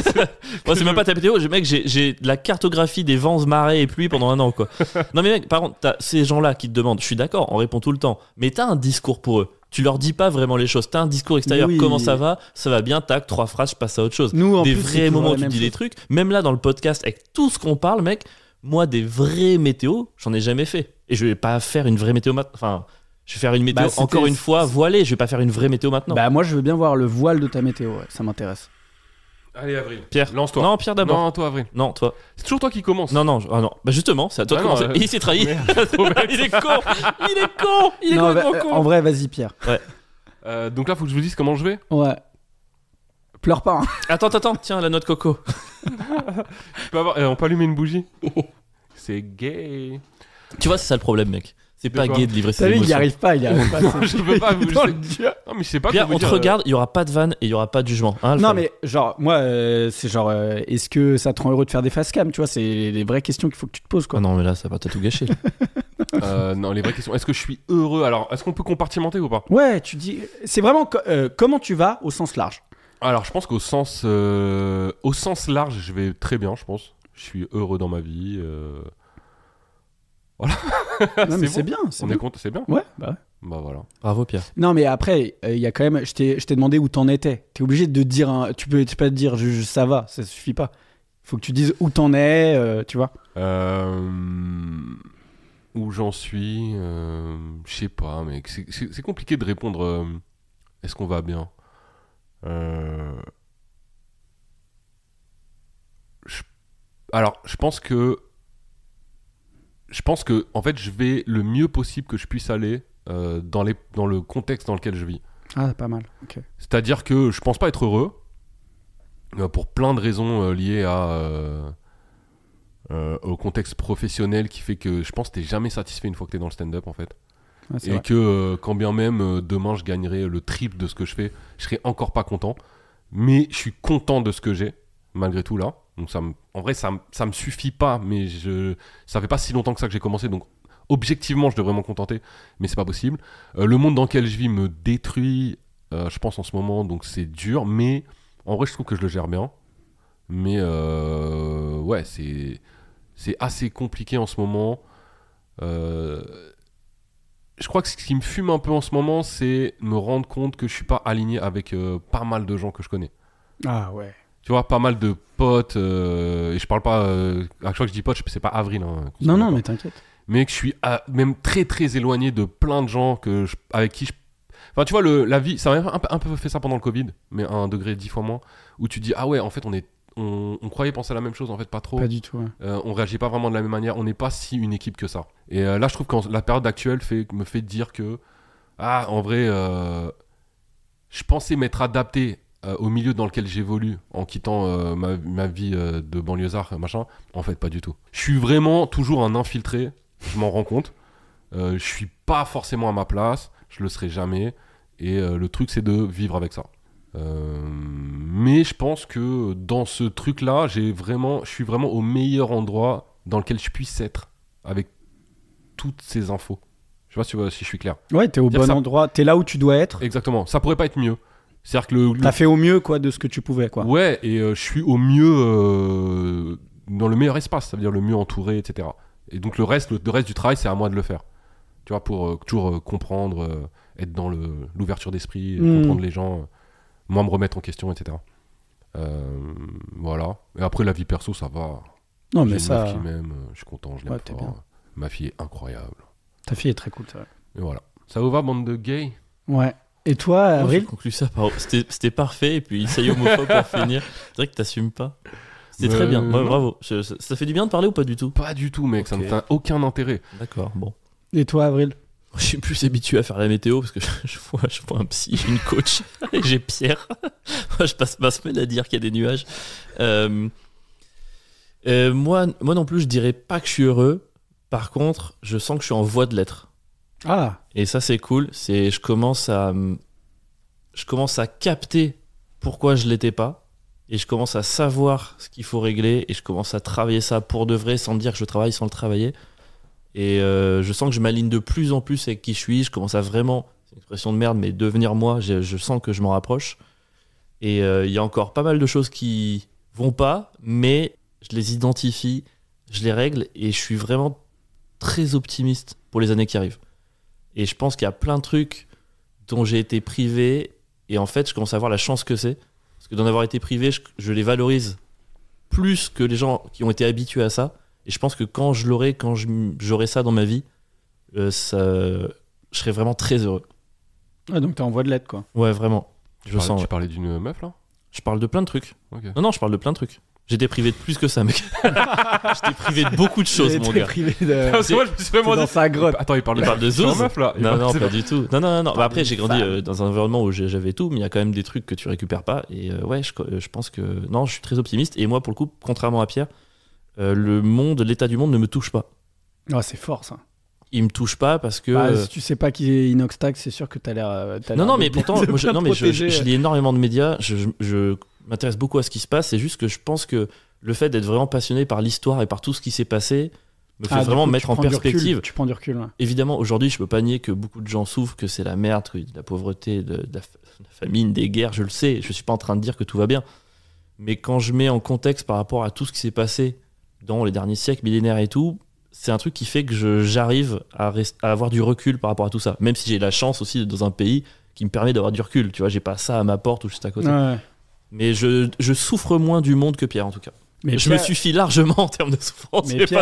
Moi, c'est même pas ta météo. Mec, j'ai de la cartographie des vents, marées et pluies pendant un an, quoi. Non, mais mec, par contre, t'as ces gens-là qui te demandent, je suis d'accord, on répond tout le temps, mais t'as un discours pour eux. Tu leur dis pas vraiment les choses. T'as un discours extérieur. Oui. Comment ça va bien, tac, 3 phrases, je passe à autre chose. Nous, en Des plus, c'est vrais toujours moments où la tu même dis des chose. trucs. Même là, dans le podcast, avec tout ce qu'on parle, mec, moi, des vrais météos, j'en ai jamais fait. Et je vais pas faire une vraie météo maintenant. Enfin, je vais faire une météo, Bah, c'était- encore une fois, voilée. Je vais pas faire une vraie météo maintenant. Bah, moi, je veux bien voir le voile de ta météo, ouais, ça m'intéresse. Allez, Avril. Pierre. Lance-toi. Non, Pierre d'abord. Non, toi, Avril. Non, toi. C'est toujours toi qui commence. Non, non, ah non. Bah justement, c'est à toi de Ah non, commencer. Il s'est trahi. Trop bête. Il est con. Il est con. Il est Non, complètement bah, con. en vrai, vas-y, Pierre. Donc là, faut que je vous dise comment je vais. Ouais. Pleure pas, hein. Attends, tiens, la noix de coco. On peut allumer une bougie. C'est gay. Tu vois, c'est ça le problème, mec. C'est De pas quoi gay de livrer ses T'as vu, il y émotions. arrive pas, il y arrive pas. c'est- Je peux pas. Dans le dur. Non, mais je sais pas. Pierre, quoi on vous te dire, regarde, il y aura pas de vanne et il y aura pas de jugement. Hein, Non, Alfred mais genre, moi, c'est genre, est-ce que ça te rend heureux de faire des facecam, tu vois? C'est les vraies questions qu'il faut que tu te poses, quoi. Ah non, mais là, ça va tout gâcher. Non, les vraies questions. Est-ce que je suis heureux? Alors, est-ce qu'on peut compartimenter ou pas? Ouais, tu dis. C'est vraiment comment tu vas au sens large. Alors, je pense qu'au sens, au sens large, je vais très bien, je pense. Je suis heureux dans ma vie. Non, mais C'est c'est bon. bien, c'est On bien. est content, c'est bien. Ouais, bah ouais. Bah voilà. Bravo, Pierre. Non, mais après, il y a quand même. Je t'ai demandé où t'en étais. T'es obligé de dire. Tu peux pas te dire ça va, ça suffit pas. Faut que tu dises où t'en es, tu vois. Où j'en suis, je sais pas, mec. C'est compliqué de répondre. Est-ce qu'on va bien? Alors, je pense que, en fait, je vais le mieux possible que je puisse aller dans le contexte dans lequel je vis. Ah, pas mal. Ok. C'est-à-dire que je pense pas être heureux pour plein de raisons liées au contexte professionnel qui fait que je pense que t'es jamais satisfait une fois que t'es dans le stand-up en fait. Ouais, c'est Et vrai. que quand bien même demain je gagnerai le triple de ce que je fais, je serai encore pas content. Mais je suis content de ce que j'ai, malgré tout là. Donc en vrai ça me suffit pas, mais ça fait pas si longtemps que ça que j'ai commencé, donc objectivement je devrais m'en contenter, mais c'est pas possible. Le monde dans lequel je vis me détruit, je pense en ce moment, donc c'est dur, mais en vrai je trouve que je le gère bien. Mais ouais, c'est assez compliqué en ce moment. Je crois que ce qui me fume un peu en ce moment, c'est me rendre compte que je suis pas aligné avec pas mal de gens que je connais. Ah ouais. Tu vois, pas mal de potes, et je parle pas. À chaque fois que je dis potes, c'est pas Avril. Hein, qu'on soit Non, d'accord. mais t'inquiète. Mais que je suis même très très éloigné de plein de gens avec qui je. Enfin, tu vois, la vie, ça m'a un peu fait ça pendant le Covid, mais à un degré 10 fois moins, où tu dis, ah ouais, en fait, on croyait penser la même chose, en fait, pas trop. Pas du tout. Ouais. On réagit pas vraiment de la même manière, on n'est pas si une équipe que ça. Et là, je trouve que la période actuelle me fait dire que, en vrai, je pensais m'être adapté au milieu dans lequel j'évolue en quittant ma vie de banlieusard, machin. En fait, pas du tout. Je suis vraiment toujours un infiltré, je m'en rends compte. Je suis pas forcément à ma place, je le serai jamais. Et le truc, c'est de vivre avec ça. Mais je pense que dans ce truc-là, je suis vraiment au meilleur endroit dans lequel je puisse être avec toutes ces infos. Je sais pas si je suis clair. Ouais, t'es au Dire bon ça- endroit. T'es là où tu dois être. Exactement. Ça pourrait pas être mieux. C'est-à-dire que T'as fait au mieux, quoi, de ce que tu pouvais, quoi. ouais, et je suis au mieux dans le meilleur espace, ça veut dire le mieux entouré, etc. Et donc le reste du travail, c'est à moi de le faire. Tu vois, pour toujours comprendre, être dans l'ouverture d'esprit, comprendre les gens, moi me remettre en question, etc. Voilà. Et après, la vie perso, ça va. Non, J'ai mais une ça. meuf qui m'aime, je suis content, je l'aime Ouais, t'es fort. bien. Ma fille est incroyable. Ta fille est très cool, c'est vrai. Et voilà. Ça vous va, bande de gays? Ouais. Et toi, Moi, Avril? j'ai conclu ça par c'était parfait et puis ça y est homophobe pour finir. C'est vrai que t'assumes pas. C'était très bien. Ouais, non. bravo. Ça fait du bien de parler ou pas du tout? Pas du tout, mec, ça Ok. ne t'a aucun intérêt. D'accord, bon. Et toi, Avril? Je suis plus habitué à faire la météo parce que je vois un psy, j'ai une coach et j'ai Pierre. Moi, je passe ma semaine à dire qu'il y a des nuages. Moi non plus, je dirais pas que je suis heureux. Par contre, je sens que je suis en voie de l'être. Ah, Et ça, c'est cool. Je commence à capter pourquoi je l'étais pas. Et je commence à savoir ce qu'il faut régler. Et je commence à travailler ça pour de vrai sans me dire que je travaille sans le travailler. Et je sens que je m'aligne de plus en plus avec qui je suis. Je commence à vraiment... une expression de merde, mais devenir moi, je sens que je m'en rapproche. Et il y a encore pas mal de choses qui vont pas, mais je les identifie, je les règle, et je suis vraiment très optimiste pour les années qui arrivent. Et je pense qu'il y a plein de trucs dont j'ai été privé, et en fait, je commence à voir la chance que c'est. Parce que d'en avoir été privé, je les valorise plus que les gens qui ont été habitués à ça. Et je pense que quand j'aurai ça dans ma vie, je serai vraiment très heureux. Ah, donc t'es en voie de l'être, quoi. Ouais, vraiment. Je sens. Tu parlais d'une meuf là? Je parle de plein de trucs. Ok. Non, je parle de plein de trucs. J'étais privé de plus que ça, mec. J'étais privé de beaucoup de choses, mon gars. Privé de... Parce que moi, je me suis vraiment dans dit. sa grotte. Attends, il parle de Zouz. meuf là. Non, pas du tout. Non. Bah, après, j'ai grandi femme. dans un environnement où j'avais tout, mais il y a quand même des trucs que tu récupères pas. Et ouais, je pense que. Non, je suis très optimiste. Et moi, pour le coup, contrairement à Pierre, l'état du monde ne me touche pas. Ah, c'est fort, ça. Il me touche pas parce que. Bah, si tu sais pas qui est Inoxtag, c'est sûr que t'as l'air. Non, mais pourtant, de moi, bien te protéger. je lis énormément de médias. Je m'intéresse beaucoup à ce qui se passe. C'est juste que je pense que le fait d'être vraiment passionné par l'histoire et par tout ce qui s'est passé me fait vraiment mettre en perspective. Tu prends du recul. Ouais. Évidemment, aujourd'hui, je peux pas nier que beaucoup de gens souffrent, que c'est la merde, que de la pauvreté, de la famine, des guerres, je le sais. Je suis pas en train de dire que tout va bien. Mais quand je mets en contexte par rapport à tout ce qui s'est passé dans les derniers siècles, millénaires et tout, c'est un truc qui fait que j'arrive à avoir du recul par rapport à tout ça. Même si j'ai la chance aussi d'être dans un pays qui me permet d'avoir du recul. Tu vois, j'ai pas ça à ma porte ou juste à côté. Ouais. Mais je souffre moins du monde que Pierre, en tout cas. Mais je me suffis largement en termes de souffrance. Mais J'ai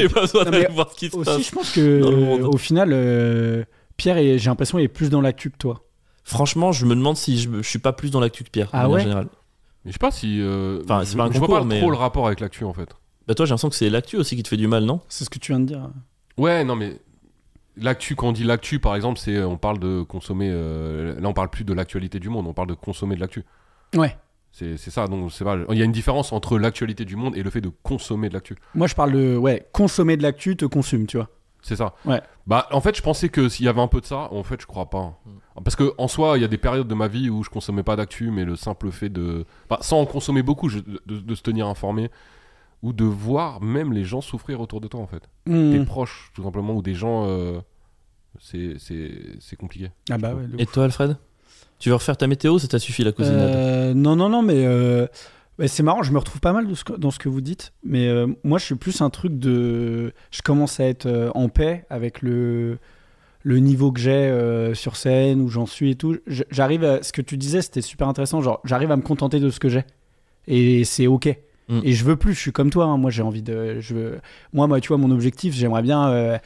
pas besoin d'aller voir ce qui se aussi, passe. je pense que dans le monde. au final, Pierre, j'ai l'impression qu'il est plus dans l'actu que toi. Franchement, je me demande si je suis pas plus dans l'actu que Pierre, Ah en ouais général. Mais je sais pas si. Enfin, c'est pas un je vois concours, pas mais- trop le rapport avec l'actu en fait. Bah toi, j'ai l'impression que c'est l'actu aussi qui te fait du mal, non? C'est ce que tu viens de dire. Ouais, non, mais l'actu, quand on dit l'actu, par exemple, c'est on parle de consommer. Là, on parle plus de l'actualité du monde, on parle de consommer de l'actu. Ouais. C'est ça, donc c'est pas. Il y a une différence entre l'actualité du monde et le fait de consommer de l'actu. Moi, je parle de consommer de l'actu te consume, tu vois. C'est ça. Ouais. Bah, en fait, je pensais que s'il y avait un peu de ça, en fait, je crois pas. Parce que en soi, il y a des périodes de ma vie où je consommais pas d'actu, mais le simple fait de. Enfin, sans en consommer beaucoup, de se tenir informé ou de voir même les gens souffrir autour de toi, en fait. Tes proches, tout simplement, ou des gens. C'est compliqué. Ah bah ouais. Et toi, Alfred? Tu veux refaire ta météo, ça t'a suffi la cousinade? Non, mais c'est marrant, je me retrouve pas mal dans ce que vous dites, mais moi je suis plus un truc de... Je commence à être en paix avec le niveau que j'ai sur scène, où j'en suis et tout. J'arrive à... Ce que tu disais, c'était super intéressant, genre j'arrive à me contenter de ce que j'ai, et c'est ok. Et je veux plus, je suis comme toi, hein. Moi j'ai envie de... Moi, tu vois, mon objectif, j'aimerais bien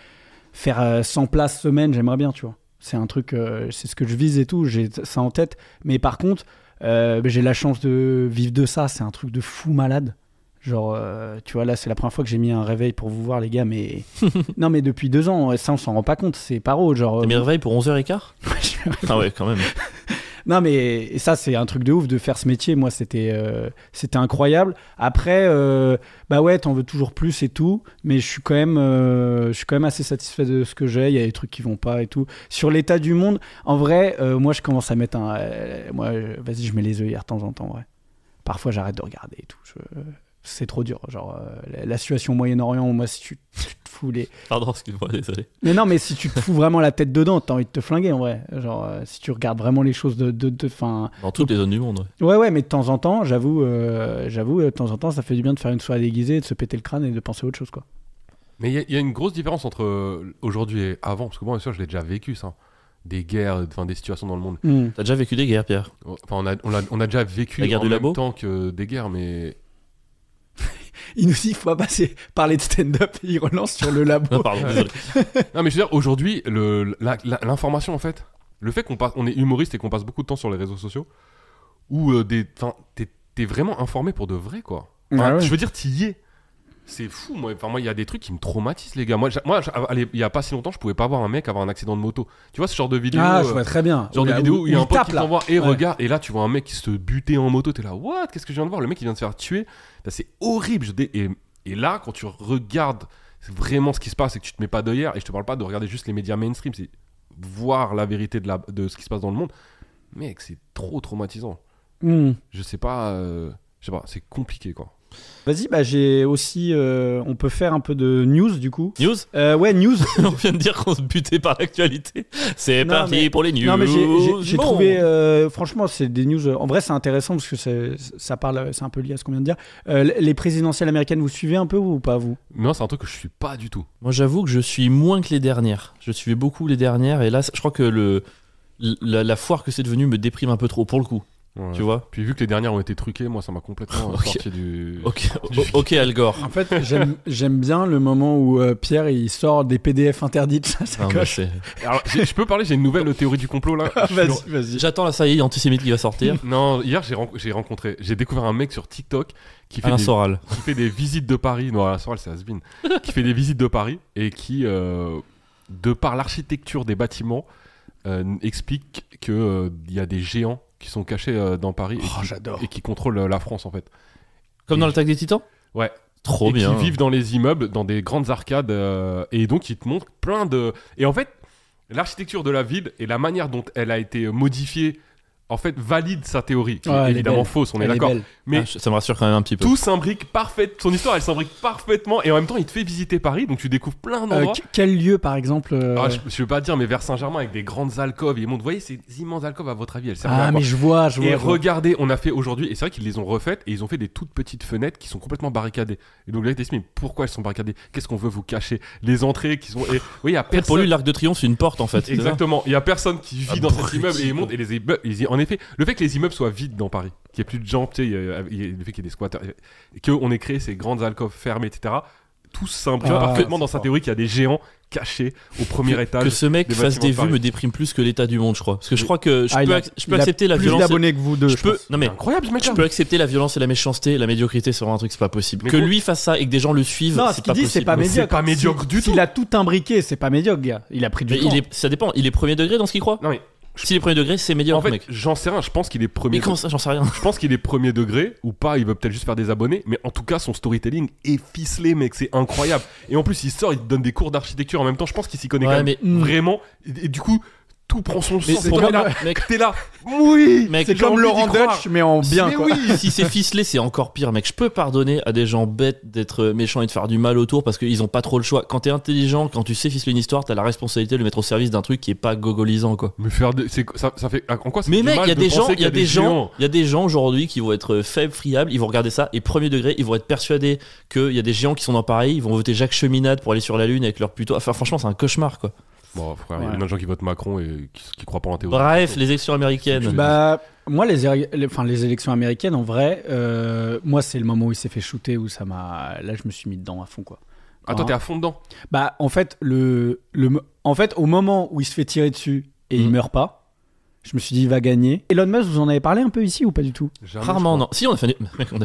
faire 100 places semaine, j'aimerais bien, tu vois. C'est un truc, c'est ce que je vise et tout, j'ai ça en tête. Mais par contre, j'ai la chance de vivre de ça, c'est un truc de fou malade. Genre, tu vois, là, c'est la première fois que j'ai mis un réveil pour vous voir, les gars, mais... non, mais depuis 2 ans, ça, on s'en rend pas compte, c'est paro, genre... T'as mis un réveil pour 11h15? Ah ouais, quand même. Non, mais ça, c'est un truc de ouf de faire ce métier. Moi, c'était incroyable. Après, bah ouais, t'en veux toujours plus et tout. Mais je suis quand même assez satisfait de ce que j'ai. Il y a des trucs qui vont pas et tout. Sur l'état du monde, en vrai, moi, je commence à mettre vas-y, je mets les œillères de temps en temps, ouais. Parfois, j'arrête de regarder et tout. C'est trop dur. Genre, la situation au Moyen-Orient, moi, si tu te fous les... Pardon, excuse-moi, désolé. Mais non, mais si tu te fous vraiment la tête dedans, t'as envie de te flinguer, en vrai. Genre, si tu regardes vraiment les choses fin... Dans toutes les zones du monde, ouais. Ouais, mais de temps en temps, j'avoue, de temps en temps, ça fait du bien de faire une soirée déguisée, de se péter le crâne et de penser à autre chose, quoi. Mais il y a une grosse différence entre aujourd'hui et avant, parce que moi, bien sûr, je l'ai déjà vécu, ça. Des guerres, enfin des situations dans le monde. T'as déjà vécu des guerres, Pierre? Enfin, on a déjà vécu la guerre en du même labo temps que des guerres, mais... Il nous dit qu'il faut pas parler de stand-up et il relance sur le labo. Non, pardon, désolé. Non, mais je veux dire, aujourd'hui, l'information, en fait, le fait on est humoriste et qu'on passe beaucoup de temps sur les réseaux sociaux, où t'es vraiment informé pour de vrai, quoi. Enfin, Ouais. Je veux dire, t'y es. C'est fou, moi. Enfin, moi, il y a des trucs qui me traumatisent, les gars. Moi, allez, il y a pas si longtemps, je pouvais pas voir un mec avoir un accident de moto. Tu vois ce genre de vidéo Ah, je vois très bien. genre de vidéo où il y a un pote qui t'envoie et Ouais. regarde, et là, tu vois un mec qui se butait en moto. T'es là, what? Qu'est-ce que je viens de voir? Le mec, il vient de se faire tuer. Là, c'est horrible. Et là, quand tu regardes vraiment ce qui se passe et que tu te mets pas d'œillère, et je te parle pas de regarder juste les médias mainstream, c'est voir la vérité de ce qui se passe dans le monde. Mec, c'est trop traumatisant. Je sais pas, c'est compliqué, quoi. Vas-y, bah j'ai aussi. On peut faire un peu de news du coup. News. Ouais, news. On vient de dire qu'on se butait par l'actualité. C'est Non, parti mais- pour les news. Non mais j'ai Bon. trouvé. Franchement, c'est des news. En vrai, c'est intéressant parce que ça parle. C'est un peu lié à ce qu'on vient de dire. Les présidentielles américaines, vous suivez un peu ou pas vous? Mais non, c'est un truc que je suis pas du tout. Moi, j'avoue que je suis moins que les dernières. Je suivais beaucoup les dernières et là, je crois que la foire que c'est devenu me déprime un peu trop pour le coup. Ouais. Tu vois. Puis vu que les dernières ont été truquées, moi ça m'a complètement Ok. sorti du. Ok, Al Gore. En fait, j'aime bien le moment où Pierre il sort des PDF interdits de sa Non, mais sacoche. c'est- Alors, je peux parler, j'ai une nouvelle théorie du complot là. Je suis- Vas-y. J'attends la saillie antisémite qui va sortir. Non, hier j'ai découvert un mec sur TikTok qui fait, Alain Soral. qui fait des visites de Paris. Non, Alain Soral c'est Asbin. Qui fait des visites de Paris et qui, de par l'architecture des bâtiments, explique qu'il y a des géants qui sont cachés dans Paris Oh, j'adore. et qui contrôlent la France en fait. Comme dans l'attaque des Titans. Ouais. Trop et bien. qui vivent dans les immeubles, dans des grandes arcades, et donc ils te montrent plein de... Et en fait, l'architecture de la ville et la manière dont elle a été modifiée, en fait, valide sa théorie, qui Ouais, est elle est évidemment belle. fausse, on est Elle est d'accord. belle. Mais Ah, ça me rassure quand même un petit peu. tout s'imbrique parfaitement, son histoire, elle s'imbrique parfaitement, et en même temps, il te fait visiter Paris, donc tu découvres plein d'endroits. Quel lieu par exemple Ah, je veux pas dire, mais vers Saint-Germain, avec des grandes alcôves, ils montrent, vous voyez, ces immenses alcôves, à votre avis, elles servent à Ah quoi? mais je vois. Et regardez, on a fait aujourd'hui, et c'est vrai qu'ils les ont refaites, et ils ont fait des toutes petites fenêtres qui sont complètement barricadées. Et donc là, ils t'expliquent, mais pourquoi elles sont barricadées? Qu'est-ce qu'on veut vous cacher? Les entrées qui sont. Et, oui, il y a En fait, pour personne. lui, l'Arc de Triomphe, c'est une porte en fait. c'est ça. Exactement, il y a personne qui vit dans cet Abruti. immeuble et ils montent. Et les immeubles, en effet, le fait que les immeubles soient vides dans Paris, qu'il n'y ait plus de gens, tu sais, le fait qu'il y ait des squatteurs, qu'on ait créé ces grandes alcôves fermées, etc. Tout s'imbrique Ah, parfaitement c'est dans sa fort. théorie qu'il y a des géants cachés au premier étage. Que ce mec des fasse bâtiments des de vues Paris. me déprime plus que l'état du monde, je crois. Parce que je crois que je Ah, peux accepter la plus violence. d'abonnés que vous deux. Je je peux. pense. Non mais. Incroyable ce mec Je peux accepter la violence et la méchanceté, la médiocrité, c'est vraiment un truc, c'est pas possible. Mais Que quoi lui fasse ça et que des gens le suivent, Non, ce c'est qu'il pas dit, possible. c'est pas Mais c'est médiocre. pas médiocre du tout. S'il a tout imbriqué, c'est pas médiocre, gars. Il a pris du Mais temps. ça dépend, il est premier degré dans ce qu'il croit. Non mais S'il est premier degré, c'est en médiocre, fait, mec. j'en sais rien. Je pense qu'il est premier. Mais comment ça, j'en sais rien. Je pense qu'il est premier degré ou pas, il veut peut-être juste faire des abonnés, mais en tout cas son storytelling est ficelé, mec, c'est incroyable. Et en plus il sort, il te donne des cours d'architecture en même temps, je pense qu'il s'y connaît Ouais, quand même mais- vraiment. Et du coup, tout prend son Mais sens. c'est Et toi, comme- t'es là, mec. t'es là, oui, Mec, C'est j'ai comme envie Laurent d'y croire. Dutch, mais en bien, Mais quoi. oui. Si c'est ficelé, c'est encore pire, mec. Je peux pardonner à des gens bêtes d'être méchants et de faire du mal autour parce qu'ils ont pas trop le choix. Quand t'es intelligent, quand tu sais ficeler une histoire, t'as la responsabilité de le mettre au service d'un truc qui est pas gogolisant, quoi. Mais faire ça fait en quoi c'est Mais du mec, mal il y a de des gens, penser il qu'il y a des gens, géants. il y a des gens aujourd'hui qui vont être faibles, friables, ils vont regarder ça et premier degré, ils vont être persuadés qu'il y a des géants qui sont dans Paris, ils vont voter Jacques Cheminade pour aller sur la lune avec leur puto. Enfin, franchement, c'est un cauchemar, quoi. Bon frère, il y a Ouais. plein de gens qui votent Macron et qui croient pas en théorie. Bref, les élections américaines. Bah, moi, les élections américaines, en vrai, moi, c'est le moment où il s'est fait shooter où ça m'a. Là, je me suis mis dedans à fond, quoi. Ah toi t'es à fond dedans. Bah, en fait, en fait, au moment où il se fait tirer dessus et il Mhm. meurt pas, je me suis dit, il va gagner. Elon Musk, vous en avez parlé un peu ici ou pas du tout? Jamais, Rarement, je non. Si, on a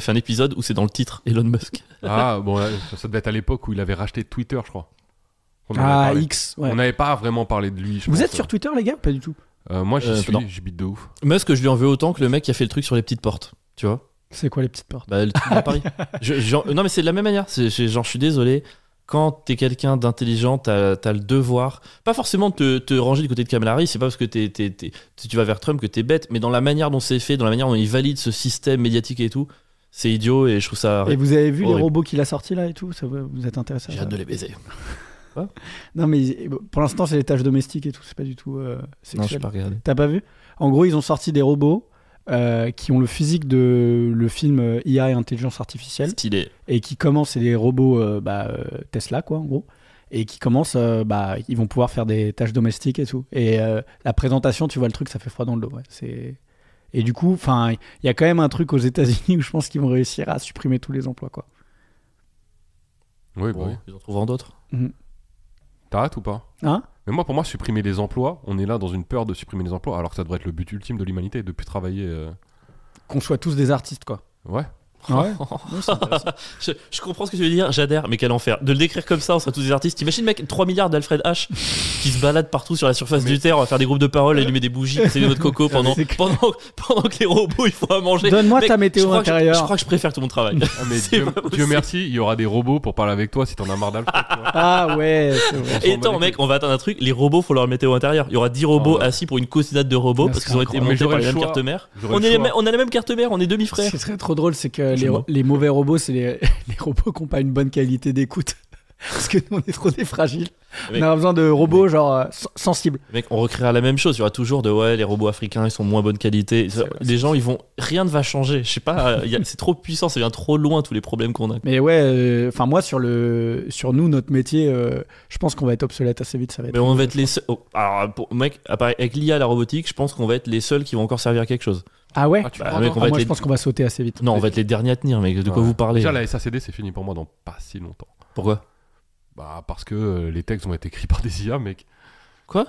fait un épisode où c'est dans le titre Elon Musk. crois. Ah bon, ouais, ça devait être à l'époque où il avait racheté Twitter, je crois. On en avait Ah, parlé. X, ouais. On n'avait pas vraiment parlé de lui. Je Vous pense. êtes sur Twitter, les gars, ou pas du tout? Moi j'y suis, non. j'y bite de ouf. Musk, je lui en veux autant que le mec qui a fait le truc sur les petites portes. Tu vois? C'est quoi les petites portes? Bah, le truc à Paris. Non, mais c'est de la même manière. Genre, je suis désolé. Quand t'es quelqu'un d'intelligent, t'as le devoir, pas forcément de te ranger du côté de Kamala Harris, c'est pas parce que tu vas vers Trump que t'es bête, mais dans la manière dont c'est fait, dans la manière dont il valide ce système médiatique et tout, c'est idiot et je trouve ça. Et vous avez vu les horrible. robots qu'il a sortis là et tout? Vous êtes intéressé à J'ai ça? hâte de les baiser. Non, mais pour l'instant, c'est les tâches domestiques et tout, c'est pas du tout Non, je sexuel. sais pas regarder. T'as pas vu? En gros, ils ont sorti des robots qui ont le physique de le film IA et intelligence artificielle Stylé. et qui commencent, c'est des robots Tesla, quoi, en gros, et qui commencent, ils vont pouvoir faire des tâches domestiques et tout. Et la présentation, tu vois le truc, ça fait froid dans le dos. Ouais. Et du coup, il y a quand même un truc aux États-Unis où je pense qu'ils vont réussir à supprimer tous les emplois, quoi. Oui, bah Bon, oui. ils en trouveront d'autres. T'as hâte ou pas? Hein? Mais moi, pour moi, supprimer les emplois, on est là dans une peur de supprimer les emplois, alors que ça devrait être le but ultime de l'humanité, de plus travailler. Qu'on soit tous des artistes, quoi. Ouais. Ouais. c'est intéressant. Je comprends ce que tu veux dire, j'adhère, mais quel enfer. De le décrire comme ça, on serait tous des artistes. T'imagines, mec, 3 milliards d'Alfred H qui se baladent partout sur la surface du terre, on va faire des groupes de paroles, allumer des bougies, passer des noix de coco pendant que les robots ils font à manger. Donne-moi Mec, ta météo je crois que intérieure. je crois que je préfère tout mon travail. Ah, mais C'est Dieu, pas Dieu possible. merci, il y aura des robots pour parler avec toi si t'en as marre d'Alfred. tu vois. Ah ouais, c'est vrai. Et s'en bat attends, les mec, on va attendre un truc. Les robots, faut leur le météo intérieur. Il y aura 10 robots Oh, ouais. assis pour une cocinade de robots Ah, parce c'est qu'ils ont été incroyable. montés Mais par j'aurais les le mêmes choix. cartes mères. J'aurais On le est choix. on a la même carte mère, on est Ce demi-frères. qui serait trop drôle, c'est que les mauvais robots, c'est les robots qui n'ont pas une bonne qualité d'écoute. Parce que nous, on est trop des fragiles. Mec, on a besoin de robots genre sensibles. Mec, on recréera la même chose. Il y aura toujours les robots africains, ils sont moins bonne qualité. Les gens, rien ne va changer. Je sais pas, c'est trop puissant, ça vient trop loin tous les problèmes qu'on a. Mais ouais, moi, sur nous, notre métier, je pense qu'on va être obsolète assez vite. Ça va être. Mais on va être les seuls. Alors, mec, avec l'IA, la robotique, je pense qu'on va être les seuls qui vont encore servir à quelque chose. Ah ouais tu Bah, crois, mec, non on va je pense qu'on va sauter assez vite. Non, on va être les derniers à tenir, mec. De quoi Ouais. vous parlez? Déjà, la SACD, c'est fini pour moi dans pas si longtemps. Pourquoi? Bah, parce que les textes vont être écrits par des IA, mec. Quoi?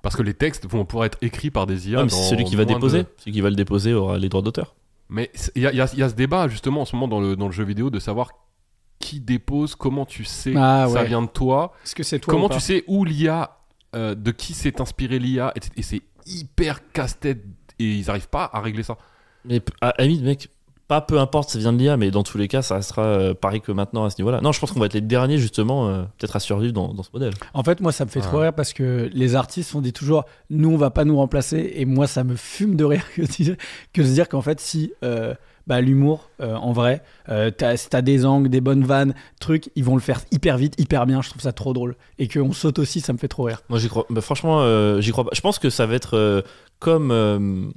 Parce que les textes vont pouvoir être écrits par des IA. Ouais, mais c'est celui qui va moins déposer. de- Celui qui va le déposer aura les droits d'auteur. Mais il y a ce débat, justement, en ce moment dans le jeu vidéo, de savoir qui dépose, comment tu sais que ça ouais. vient de toi, Est-ce que c'est toi comment ou pas tu sais où l'IA, de qui s'est inspiré l'IA, et c'est hyper casse-tête, et ils n'arrivent pas à régler ça. Mais à la limite, mec, pas peu importe, ça vient de l'IA, mais dans tous les cas, ça restera pareil que maintenant à ce niveau-là. Non, je pense qu'on va être les derniers, justement, peut-être à survivre dans ce modèle. En fait, moi, ça me fait trop Ouais. rire parce que les artistes, on dit toujours, nous, on va pas nous remplacer. Et moi, ça me fume de rire que de se dire qu'en fait, si l'humour, en vrai, si t'as des angles, des bonnes vannes, trucs, ils vont le faire hyper vite, hyper bien. Je trouve ça trop drôle. Et qu'on saute aussi, ça me fait trop rire. Moi, j'y crois. Bah, franchement, j'y crois pas. Je pense que ça va être comme.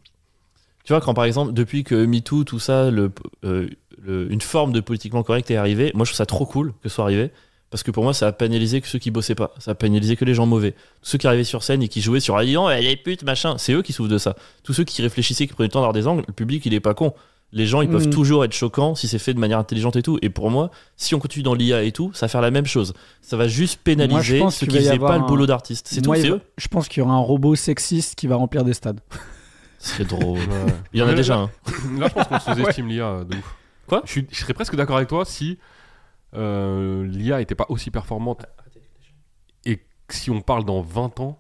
Tu vois, quand par exemple, depuis que MeToo, tout ça, une forme de politiquement correct est arrivée, moi je trouve ça trop cool que ce soit arrivé. Parce que pour moi, ça a pénalisé que ceux qui bossaient pas. Ça a pénalisé que les gens mauvais. Tous ceux qui arrivaient sur scène et qui jouaient sur « Ah, dis donc, elle est pute, machin », c'est eux qui souffrent de ça. Tous ceux qui réfléchissaient, qui prenaient le temps d'avoir des angles, le public, il est pas con. Les gens, ils peuvent toujours être choquants si c'est fait de manière intelligente et tout. Et pour moi, si on continue dans l'IA et tout, ça va faire la même chose. Ça va juste pénaliser pense ceux qu'il qui va y faisaient avoir pas le boulot d'artiste. C'est tout, Moi, c'est eux. je pense qu'il y aura un robot sexiste qui va remplir des stades. C'est drôle. Ouais. Il y en a Mais déjà là, un. Là, je pense qu'on sous-estime l'IA de ouf. Quoi ? Je serais presque d'accord avec toi si l'IA était pas aussi performante et que si on parle dans 20 ans,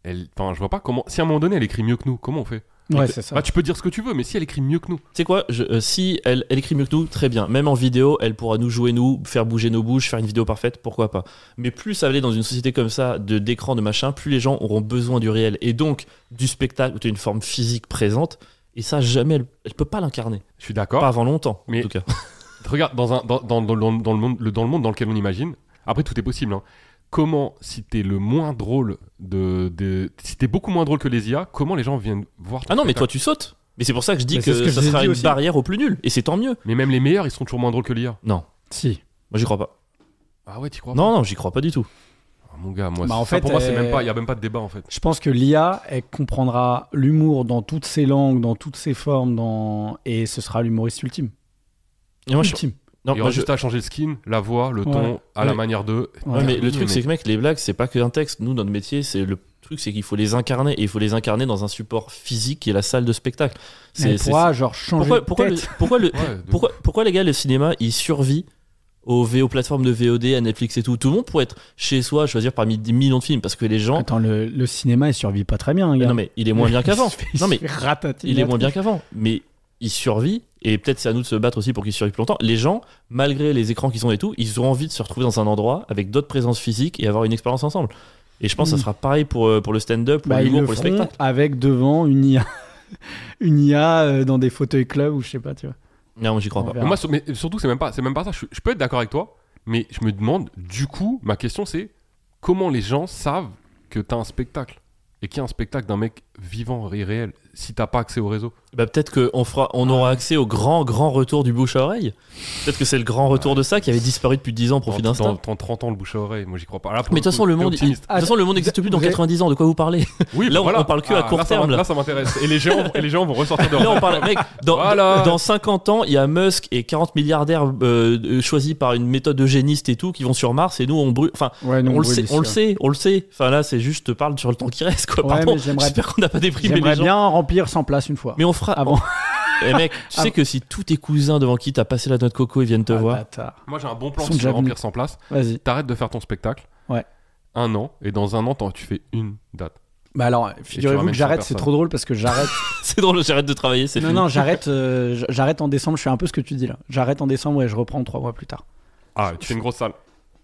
enfin, je vois pas comment. Si à un moment donné elle écrit mieux que nous, comment on fait? Ouais, c'est ça. Bah, tu peux dire ce que tu veux, mais si elle écrit mieux que nous, Tu sais quoi, si elle écrit mieux que nous, très bien. Même en vidéo, elle pourra nous jouer, faire bouger nos bouches, faire une vidéo parfaite, pourquoi pas. Mais plus ça va aller dans une société comme ça, d'écran, de machin, plus les gens auront besoin du réel. Et donc, du spectacle où tu as une forme physique présente. Et ça, jamais, elle peut pas l'incarner. je suis d'accord. Pas avant longtemps, Mais- en tout cas. Regarde, dans le monde dans lequel on imagine, après tout est possible, hein. Comment, si t'es le moins drôle si t'es beaucoup moins drôle que les IA, comment les gens viennent voir ton Ah non, mais spectacle? toi, tu sautes. Mais c'est pour ça que je dis Mais c'est ce que que ça je sera dis une aussi. barrière au plus nul. Et c'est tant mieux. Mais même les meilleurs, ils seront toujours moins drôles que l'IA. Non, Si. moi j'y crois pas. Ah ouais, t'y crois pas? Non, j'y crois pas du tout. Ah, mon gars, moi, Bah, en ça, fait, pour moi, il y a même pas de débat en fait. Je pense que l'IA, elle comprendra l'humour dans toutes ses langues, dans toutes ses formes, et ce sera l'humoriste ultime. Et moi, Ultime. non, Il y moi, aura juste à changer le skin, la voix, le ton, Ouais. à la Ouais. manière d'eux. Ouais, mais le Terminé, truc, c'est que, mec, les blagues, c'est pas qu'un texte. Nous, notre métier, le truc, c'est qu'il faut les incarner. Et il faut les incarner dans un support physique qui est la salle de spectacle. Elle pourra genre changer Pourquoi, de tête. Ouais, pourquoi, les gars, le cinéma, il survit aux plateformes de VOD, à Netflix et tout. Tout le monde pourrait être chez soi, choisir parmi des millions de films. Parce que les gens. Attends, le cinéma, il survit pas très bien, Mais gars. non, mais il est moins bien qu'avant. Il se Non, mais fait ratatiner il est la moins bien tronche. qu'avant. Mais il survit. Et peut-être c'est à nous de se battre aussi pour qu'il survive plus longtemps. Les gens, malgré les écrans qu'ils ont et tout, ils ont envie de se retrouver dans un endroit avec d'autres présences physiques et avoir une expérience ensemble. Et je pense que ça sera pareil pour le stand-up, pour Bah, ils l'humour, le pour le feront spectacle. avec devant une IA. Une IA dans des fauteuils clubs ou je sais pas, tu vois. Non, moi j'y crois On pas. verra. Moi, mais surtout, c'est même pas ça. Je peux être d'accord avec toi, mais je me demande, du coup, ma question c'est comment les gens savent que t'as un spectacle et qu'il y a un spectacle d'un mec vivant et réel si t'as pas accès au réseau. Bah, peut-être qu'on aura accès au grand retour du bouche à oreille. Peut-être que c'est le grand retour de ça qui avait disparu depuis 10 ans au profit d'Insta. Dans 30 ans, le bouche à oreille, moi j'y crois pas. Là, pour Mais de toute façon, le monde, optimiste. n'existe plus dans vous avez- 90 ans. De quoi vous parlez? Oui, là, voilà. on parle que à court terme, là. Là, ça m'intéresse. Et les géants vont ressortir de Là, on parle, mec, Voilà. dans 50 ans, il y a Musk et 40 milliardaires choisis par une méthode eugéniste et tout qui vont sur Mars et nous, on brûle. Enfin, Ouais, non, on le brûle sait, ici, on le ouais. sait, on le sait. Enfin, là, c'est juste, je te parle sur le temps qui reste, quoi. Ouais, Pardon. mais J'espère qu'on n'a pas déprimé les J'aimerais gens. bien remplir 100 places une fois. Mais on fera. Avant. Eh, mec, tu sais que si tous tes cousins devant qui t'as passé la noix de coco, ils viennent te Ah, voir. bâtard. Moi, j'ai un bon plan Sont si tu déjà veux remplir venus. 100 places. Vas-y. T'arrêtes de faire ton spectacle. Ouais. 1 an. Et dans 1 an, tu fais une date. Bah alors, figurez-vous ramènes que j'arrête, 100 c'est personnes. trop drôle parce que j'arrête. C'est drôle, j'arrête de travailler, c'est non, fini. non, j'arrête en décembre, je fais un peu ce que tu dis là. J'arrête en décembre et je reprends 3 mois plus tard. Ah, tu fais une grosse salle.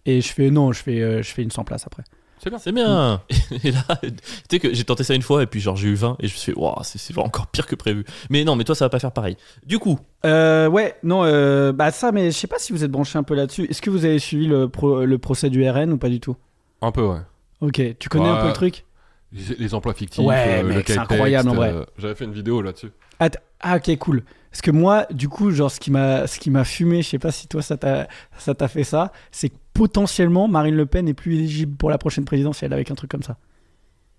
Et je fais une 100 places après. c'est bien. C'est bien. Et là, tu sais que j'ai tenté ça une fois et puis genre j'ai eu 20 et je me suis dit, waouh, c'est encore pire que prévu. Mais non, mais toi, ça va pas faire pareil. Du coup, Ouais, non, bah ça, mais je sais pas si vous êtes branché un peu là-dessus. Est-ce que vous avez suivi le procès du RN ou pas du tout? Un peu, ouais. Ok, tu connais un peu le truc? Les emplois fictifs, Ouais, le mec, c'est K-Text, incroyable, en vrai. J'avais fait une vidéo là-dessus. Ah, ok, cool. Parce que moi, du coup, genre, ce qui m'a fumé, je sais pas si toi ça t'a fait ça, c'est que potentiellement Marine Le Pen est plus éligible pour la prochaine présidentielle avec un truc comme ça.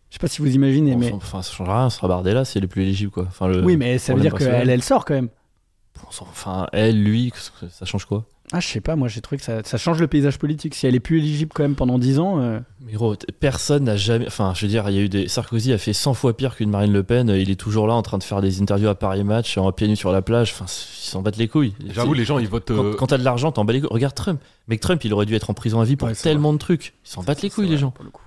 Je sais pas si vous imaginez, mais. enfin, ça change rien, ce sera Bardella si elle est plus éligible, quoi. Enfin, Oui, mais ça veut dire qu'elle sort quand même. Enfin, elle, lui, ça change quoi? Ah, je sais pas, moi j'ai trouvé que ça change le paysage politique. Si elle est plus éligible quand même pendant 10 ans. Mais gros, personne n'a jamais. Enfin, je veux dire, il y a eu des. Sarkozy a fait 100 fois pire qu'une Marine Le Pen. Il est toujours là en train de faire des interviews à Paris Match, en pieds nus sur la plage. Enfin, ils s'en battent les couilles. J'avoue, les gens, ils votent. Quand t'as de l'argent, t'en bats les couilles. Regarde Trump. Mec, Trump, il aurait dû être en prison à vie pour tellement de trucs. Ils s'en battent les couilles, les gens. Pour le coup.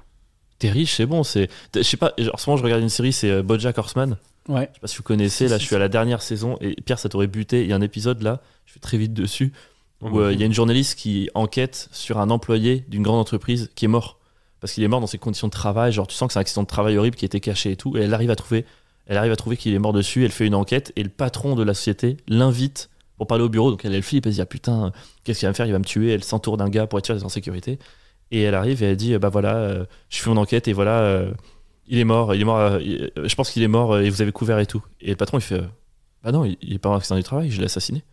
T'es riche, c'est bon. Je sais pas, en ce moment, je regarde une série, c'est BoJack Horseman. Ouais. Je sais pas si vous connaissez. Là, je suis à la dernière saison. Et Pierre, ça t'aurait buté. Il y a un épisode là, je vais très vite dessus, où il y a une journaliste qui enquête sur un employé d'une grande entreprise qui est mort. Parce qu'il est mort dans ses conditions de travail. Genre, tu sens que c'est un accident de travail horrible qui a été caché et tout. Et elle arrive à trouver qu'il est mort dessus. Elle fait une enquête. Et le patron de la société l'invite pour parler au bureau. Donc elle flippe. Elle se dit, ah putain, qu'est-ce qu'il va me faire? Il va me tuer. Elle s'entoure d'un gars pour être sûre d'être en sécurité. Et elle arrive et elle dit, bah voilà, je fais mon enquête et voilà, il est mort. Je pense qu'il est mort et vous avez couvert et tout. Et le patron, il fait, bah non, il est pas un accident du travail, je l'ai assassiné.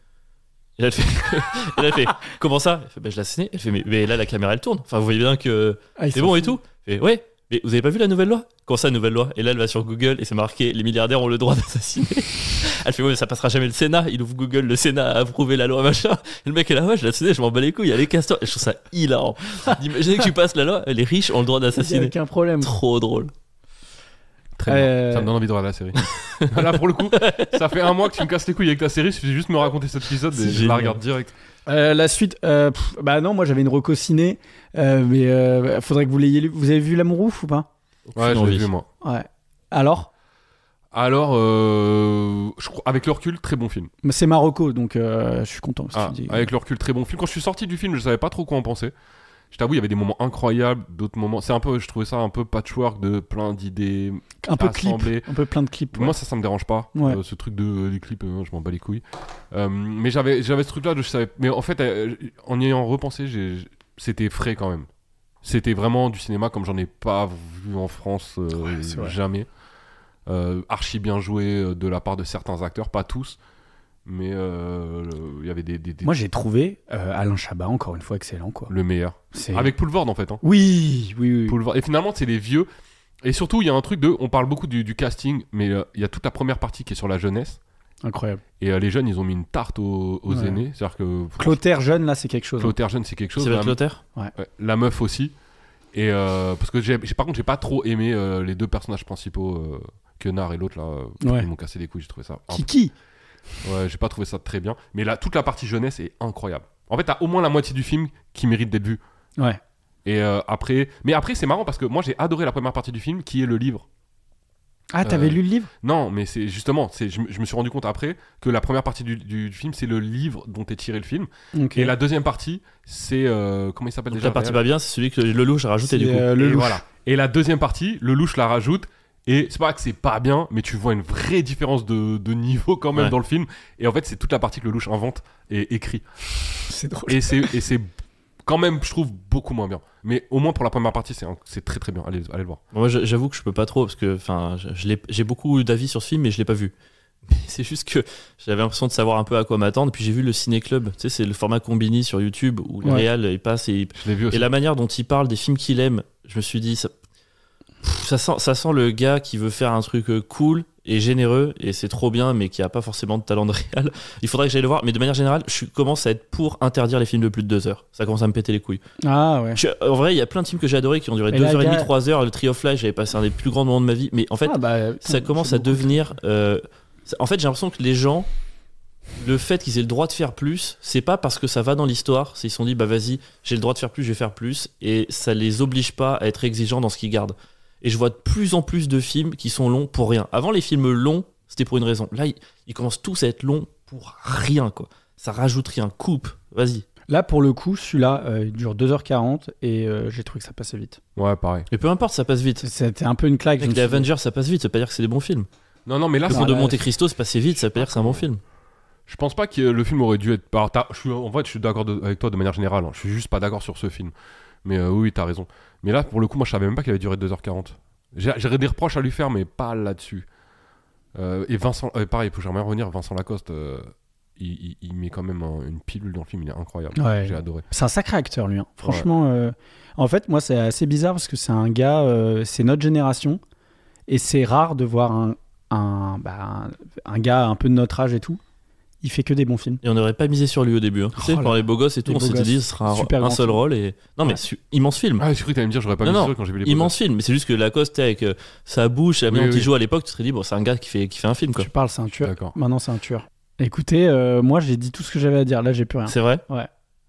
Et là, elle fait, comment ça? Elle fait, bah je l'ai assassiné. Elle fait, mais là, la caméra, elle tourne. Enfin, vous voyez bien que c'est bon et tout. Elle fait, ouais, mais vous avez pas vu la nouvelle loi? Comment ça, nouvelle loi? Et là, elle va sur Google et c'est marqué, les milliardaires ont le droit d'assassiner. Elle fait, ouais, mais ça passera jamais le Sénat. Il ouvre Google, le Sénat a approuvé la loi, machin. Et le mec est là, ouais, je l'ai assassiné, je m'en bats les couilles, allez, casse-toi. Et je trouve ça hilarant. D'imaginer que tu passes la loi, les riches ont le droit Il y a d'assassiner. aucun problème. Trop drôle. Très bien. Ça me donne envie de regarder la série. Là, pour le coup, ça fait un mois que tu me casses les couilles avec ta série. Il suffit juste de me raconter cet épisode et je la regarde direct. La suite, bah non, moi j'avais une reco ciné, mais faudrait que vous l'ayez lu. Vous avez vu L'Amour ouf ou pas? Ouais, je l'ai vu moi. Ouais. Alors, je crois, avec le recul, très bon film. c'est Marocco, donc je suis content. Avec le recul, très bon film. Quand je suis sorti du film, je savais pas trop quoi en penser. Je t'avoue, il y avait des moments incroyables, d'autres moments. Je trouvais ça un peu patchwork de plein d'idées. Un peu clip, un peu plein de clips. Moi, ça me dérange pas. Ouais. Ce truc des clips, je m'en bats les couilles. Mais j'avais ce truc-là, je savais. Mais en fait, en y ayant repensé, c'était frais quand même. C'était vraiment du cinéma comme j'en ai pas vu en France jamais. Archi bien joué de la part de certains acteurs, pas tous. Mais il y avait des... Moi j'ai trouvé Alain Chabat encore une fois excellent quoi. Le meilleur. Avec Poulvord en fait. Hein. Oui. Poulvord. Et finalement c'est les vieux. Et surtout il y a un truc on parle beaucoup du casting, mais il y a toute la première partie qui est sur la jeunesse. Incroyable. Et les jeunes ils ont mis une tarte aux aînés. C'est-à-dire que... Clotaire jeune là c'est quelque chose. Clotaire jeune c'est quelque chose. C'est avec Clotaire ouais. La meuf aussi. Et parce que par contre j'ai pas trop aimé les deux personnages principaux, Quenard et l'autre là. Ils m'ont cassé les couilles, j'ai trouvé ça... Kiki. Ouais, j'ai pas trouvé ça très bien. Mais là, toute la partie jeunesse est incroyable. En fait, t'as au moins la moitié du film qui mérite d'être vu. Ouais. Et après... Mais après, c'est marrant parce que moi, j'ai adoré la première partie du film, qui est le livre. Ah, t'avais lu le livre? Non, mais c'est justement... Je me suis rendu compte après que la première partie du film, c'est le livre dont est tiré le film. Okay. Et la deuxième partie, c'est... comment il s'appelle déjà? La partie pas bien, c'est celui que Lelouch a rajouté du coup. Voilà. Et la deuxième partie, Lelouch la rajoute. Et c'est pas que c'est pas bien, mais tu vois une vraie différence de niveau quand même dans le film. Et en fait, c'est toute la partie que Lelouch invente et écrit. C'est drôle. Et c'est quand même, je trouve, beaucoup moins bien. Mais au moins pour la première partie, c'est très très bien. Allez le voir. Moi, j'avoue que je peux pas trop, parce que j'ai beaucoup d'avis sur ce film, mais je l'ai pas vu. Mais c'est juste que j'avais l'impression de savoir un peu à quoi m'attendre. Puis j'ai vu le Ciné Club, tu sais, c'est le format Combini sur YouTube où le réal il passe et la manière dont il parle des films qu'il aime, je me suis dit ça sent le gars qui veut faire un truc cool et généreux et c'est trop bien mais qui a pas forcément de talent de réal. Il faudrait que j'aille le voir, mais de manière générale je commence à être pour interdire les films de plus de 2 heures. Ça commence à me péter les couilles. Ah ouais. En vrai il y a plein de films que j'ai adoré qui ont duré 2h30, 3h. Le Tree of Life, j'avais passé un des plus grands moments de ma vie, mais en fait ça commence à devenir en fait j'ai l'impression que les gens, le fait qu'ils aient le droit de faire plus, c'est pas parce que ça va dans l'histoire, c'est ils se sont dit bah vas-y j'ai le droit de faire plus, je vais faire plus, et ça les oblige pas à être exigeants dans ce qu'ils gardent. Et je vois de plus en plus de films qui sont longs pour rien. Avant, les films longs, c'était pour une raison. Là, ils commencent tous à être longs pour rien, quoi. Ça rajoute rien. Coupe, vas-y. Là, pour le coup, celui-là, il dure 2h40 et j'ai trouvé que ça passait vite. Ouais, pareil. Et peu importe, ça passe vite. C'était un peu une claque. Avec les Avengers, ça passe vite, ça veut pas dire que c'est des bons films. Non, mais là, Le c'est- Comte de là, Monte Cristo, c'est passé vite, ça veut pas dire que c'est un bon film. je pense pas que le film aurait dû être. Alors, en fait, je suis d'accord avec toi de manière générale. Hein. Je suis juste pas d'accord sur ce film. Mais oui, t'as raison. Mais là, pour le coup, moi, je savais même pas qu'il avait duré 2h40. J'aurais des reproches à lui faire, mais pas là-dessus. Et Vincent, pareil, j'aimerais revenir. Vincent Lacoste, il met quand même une pilule dans le film. Il est incroyable. Ouais. J'ai adoré. C'est un sacré acteur, lui. Hein. Franchement, en fait, moi, c'est assez bizarre parce que c'est un gars, c'est notre génération. Et c'est rare de voir un gars un peu de notre âge et tout. Il fait que des bons films. Et on n'aurait pas misé sur lui au début. Hein. Tu sais, Oh là pour les beaux gosses et tout, les on beaux s'était gosses. dit ce sera Super un grand seul film. rôle. Et... Non, mais Ouais. immense film. Ah, j'ai cru que t'allais me dire, j'aurais pas mis Non, ça quand j'ai vu les immense film. Mais c'est juste que Lacoste, tu sais, avec sa bouche, la manière dont il joue à l'époque, tu te serais dit, bon, c'est un gars qui fait un film, quoi. Tu parles, c'est un tueur. D'accord. Maintenant, c'est un tueur. Écoutez, moi, j'ai dit tout ce que j'avais à dire. Là, j'ai plus rien. C'est vrai? Ouais.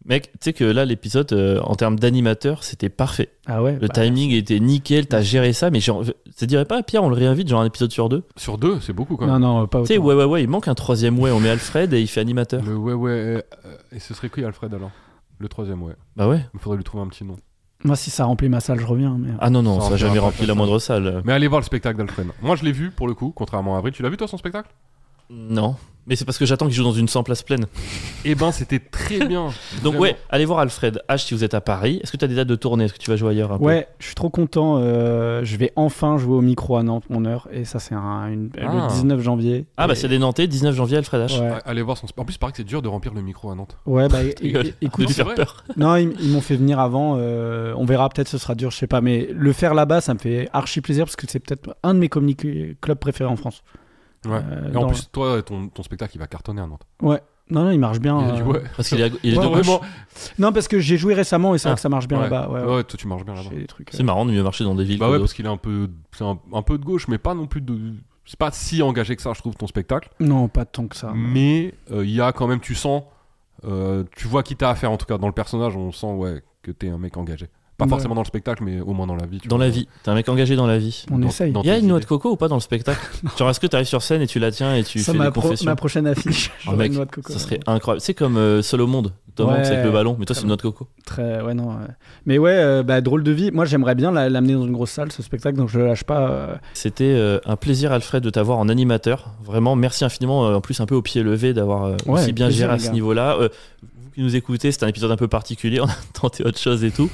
Mec, tu sais que là, l'épisode, en termes d'animateur, c'était parfait. Ah ouais. Le timing était nickel, t'as géré ça, mais genre, ça dirait pas, Pierre, on le réinvite, genre un épisode sur 2? Sur 2, c'est beaucoup quand même. Non, pas Tu sais, autant. ouais, il manque un 3e ouais, on met Alfred et il fait animateur. Le et ce serait qui Alfred alors? Le 3e, ouais. Bah ouais. Il faudrait lui trouver un petit nom. Moi, si ça remplit ma salle, je reviens. Mais... Ah non, Ça ça a remplira jamais pas rempli ta la salle. moindre salle. Mais allez voir le spectacle d'Alfred. Moi, je l'ai vu pour le coup, contrairement à Avril. Tu l'as vu toi son spectacle? Non. Mais c'est parce que j'attends qu'il joue dans une 100 places pleines. Eh ben, c'était très bien. Donc Vraiment. ouais, allez voir Alfred H si vous êtes à Paris. Est-ce que tu as des dates de tournée? Est-ce que tu vas jouer ailleurs un peu? Ouais, je suis trop content. Je vais enfin jouer au micro à Nantes, mon heure. Et ça, c'est le 19 janvier. Ah bah Et- c'est des Nantais, 19 janvier, Alfred H. Ouais, Allez voir son. En plus, il paraît que c'est dur de remplir le micro à Nantes. ouais bah, Rigole. écoute, De lui c'est faire vrai. peur. non, ils m'ont fait venir avant. On verra, peut-être ce sera dur, je sais pas. Mais le faire là-bas, ça me fait archi plaisir parce que c'est peut-être un de mes clubs préférés en France. Ouais. Et dans en plus, toi, ton spectacle, il va cartonner à Nantes. Ouais. Non, il marche bien. Ouais. Parce qu'il est, il est Ouais, de gauche. Vraiment. Non, parce que j'ai joué récemment et c'est Ah. vrai que ça marche bien Ouais. là-bas. Ouais, Ouais, toi, tu marches bien Je là-bas. fais des trucs. C'est marrant de mieux marcher dans des villes. Bah que ouais, d'autres. parce qu'il est c'est un peu de gauche, mais pas non plus de. C'est pas si engagé que ça, je trouve, ton spectacle. Non, pas tant que ça. Mais il y a quand même, tu sens, tu vois qui t'as affaire en tout cas dans le personnage, on sent ouais que t'es un mec engagé. Pas Ouais. forcément dans le spectacle, mais au moins dans la vie. tu Dans vois. la vie. T'es un mec engagé dans la vie. On essaye. dans Il y a tes une noix idées. de coco ou pas dans le spectacle? Genre est-ce que t'arrives sur scène et tu la tiens et tu Ça, fais des confessions? ma prochaine affiche. Oh, j'aurai mec, une noix de coco. ça serait incroyable. C'est comme Seul au monde. Tom Ouais. Hanks avec le ballon, mais toi Très c'est une noix de coco. Très, ouais, non. Mais ouais, drôle de vie. Moi, j'aimerais bien l'amener dans une grosse salle, ce spectacle, donc je le lâche pas. C'était un plaisir, Alfred, de t'avoir en animateur. Vraiment, merci infiniment. En plus, un peu au pied levé d'avoir Ouais, aussi bien plaisir, géré à les ce gars. niveau-là. Vous qui nous écoutez, c'est un épisode un peu particulier. On a tenté autre chose et tout.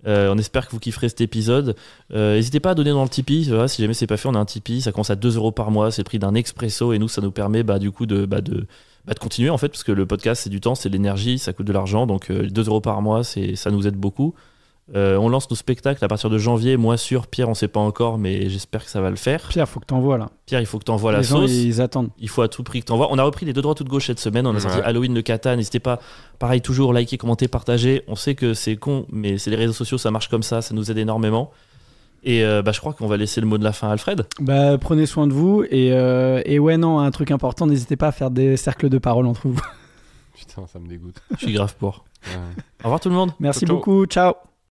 On espère que vous kifferez cet épisode. N'hésitez pas à donner dans le Tipeee. Voilà, si jamais c'est pas fait, on a un Tipeee. Ça commence à 2 € par mois. C'est le prix d'un expresso. Et nous, ça nous permet du coup de continuer en fait. Parce que le podcast, c'est du temps, c'est de l'énergie, ça coûte de l'argent. Donc 2 € par mois, ça nous aide beaucoup. On lance nos spectacles à partir de janvier. Moi sûr, Pierre, on sait pas encore, mais j'espère que ça va le faire. Pierre, faut que t'envoies là. Pierre, il faut que t'envoies la Les gens, sauce. ils attendent. Il faut à tout prix que t'envoies. On a repris les deux droits, toutes gauche cette semaine. On a sorti Ouais. Halloween de Cata. N'hésitez pas, pareil, toujours liker, commenter, partager. On sait que c'est con, mais c'est les réseaux sociaux, ça marche comme ça nous aide énormément. Et je crois qu'on va laisser le mot de la fin à Alfred. Prenez soin de vous et ouais, non, un truc important, n'hésitez pas à faire des cercles de parole entre vous. Putain, ça me dégoûte. Je suis grave pour. Ouais. Au revoir tout le monde. Merci Ciao. beaucoup, ciao.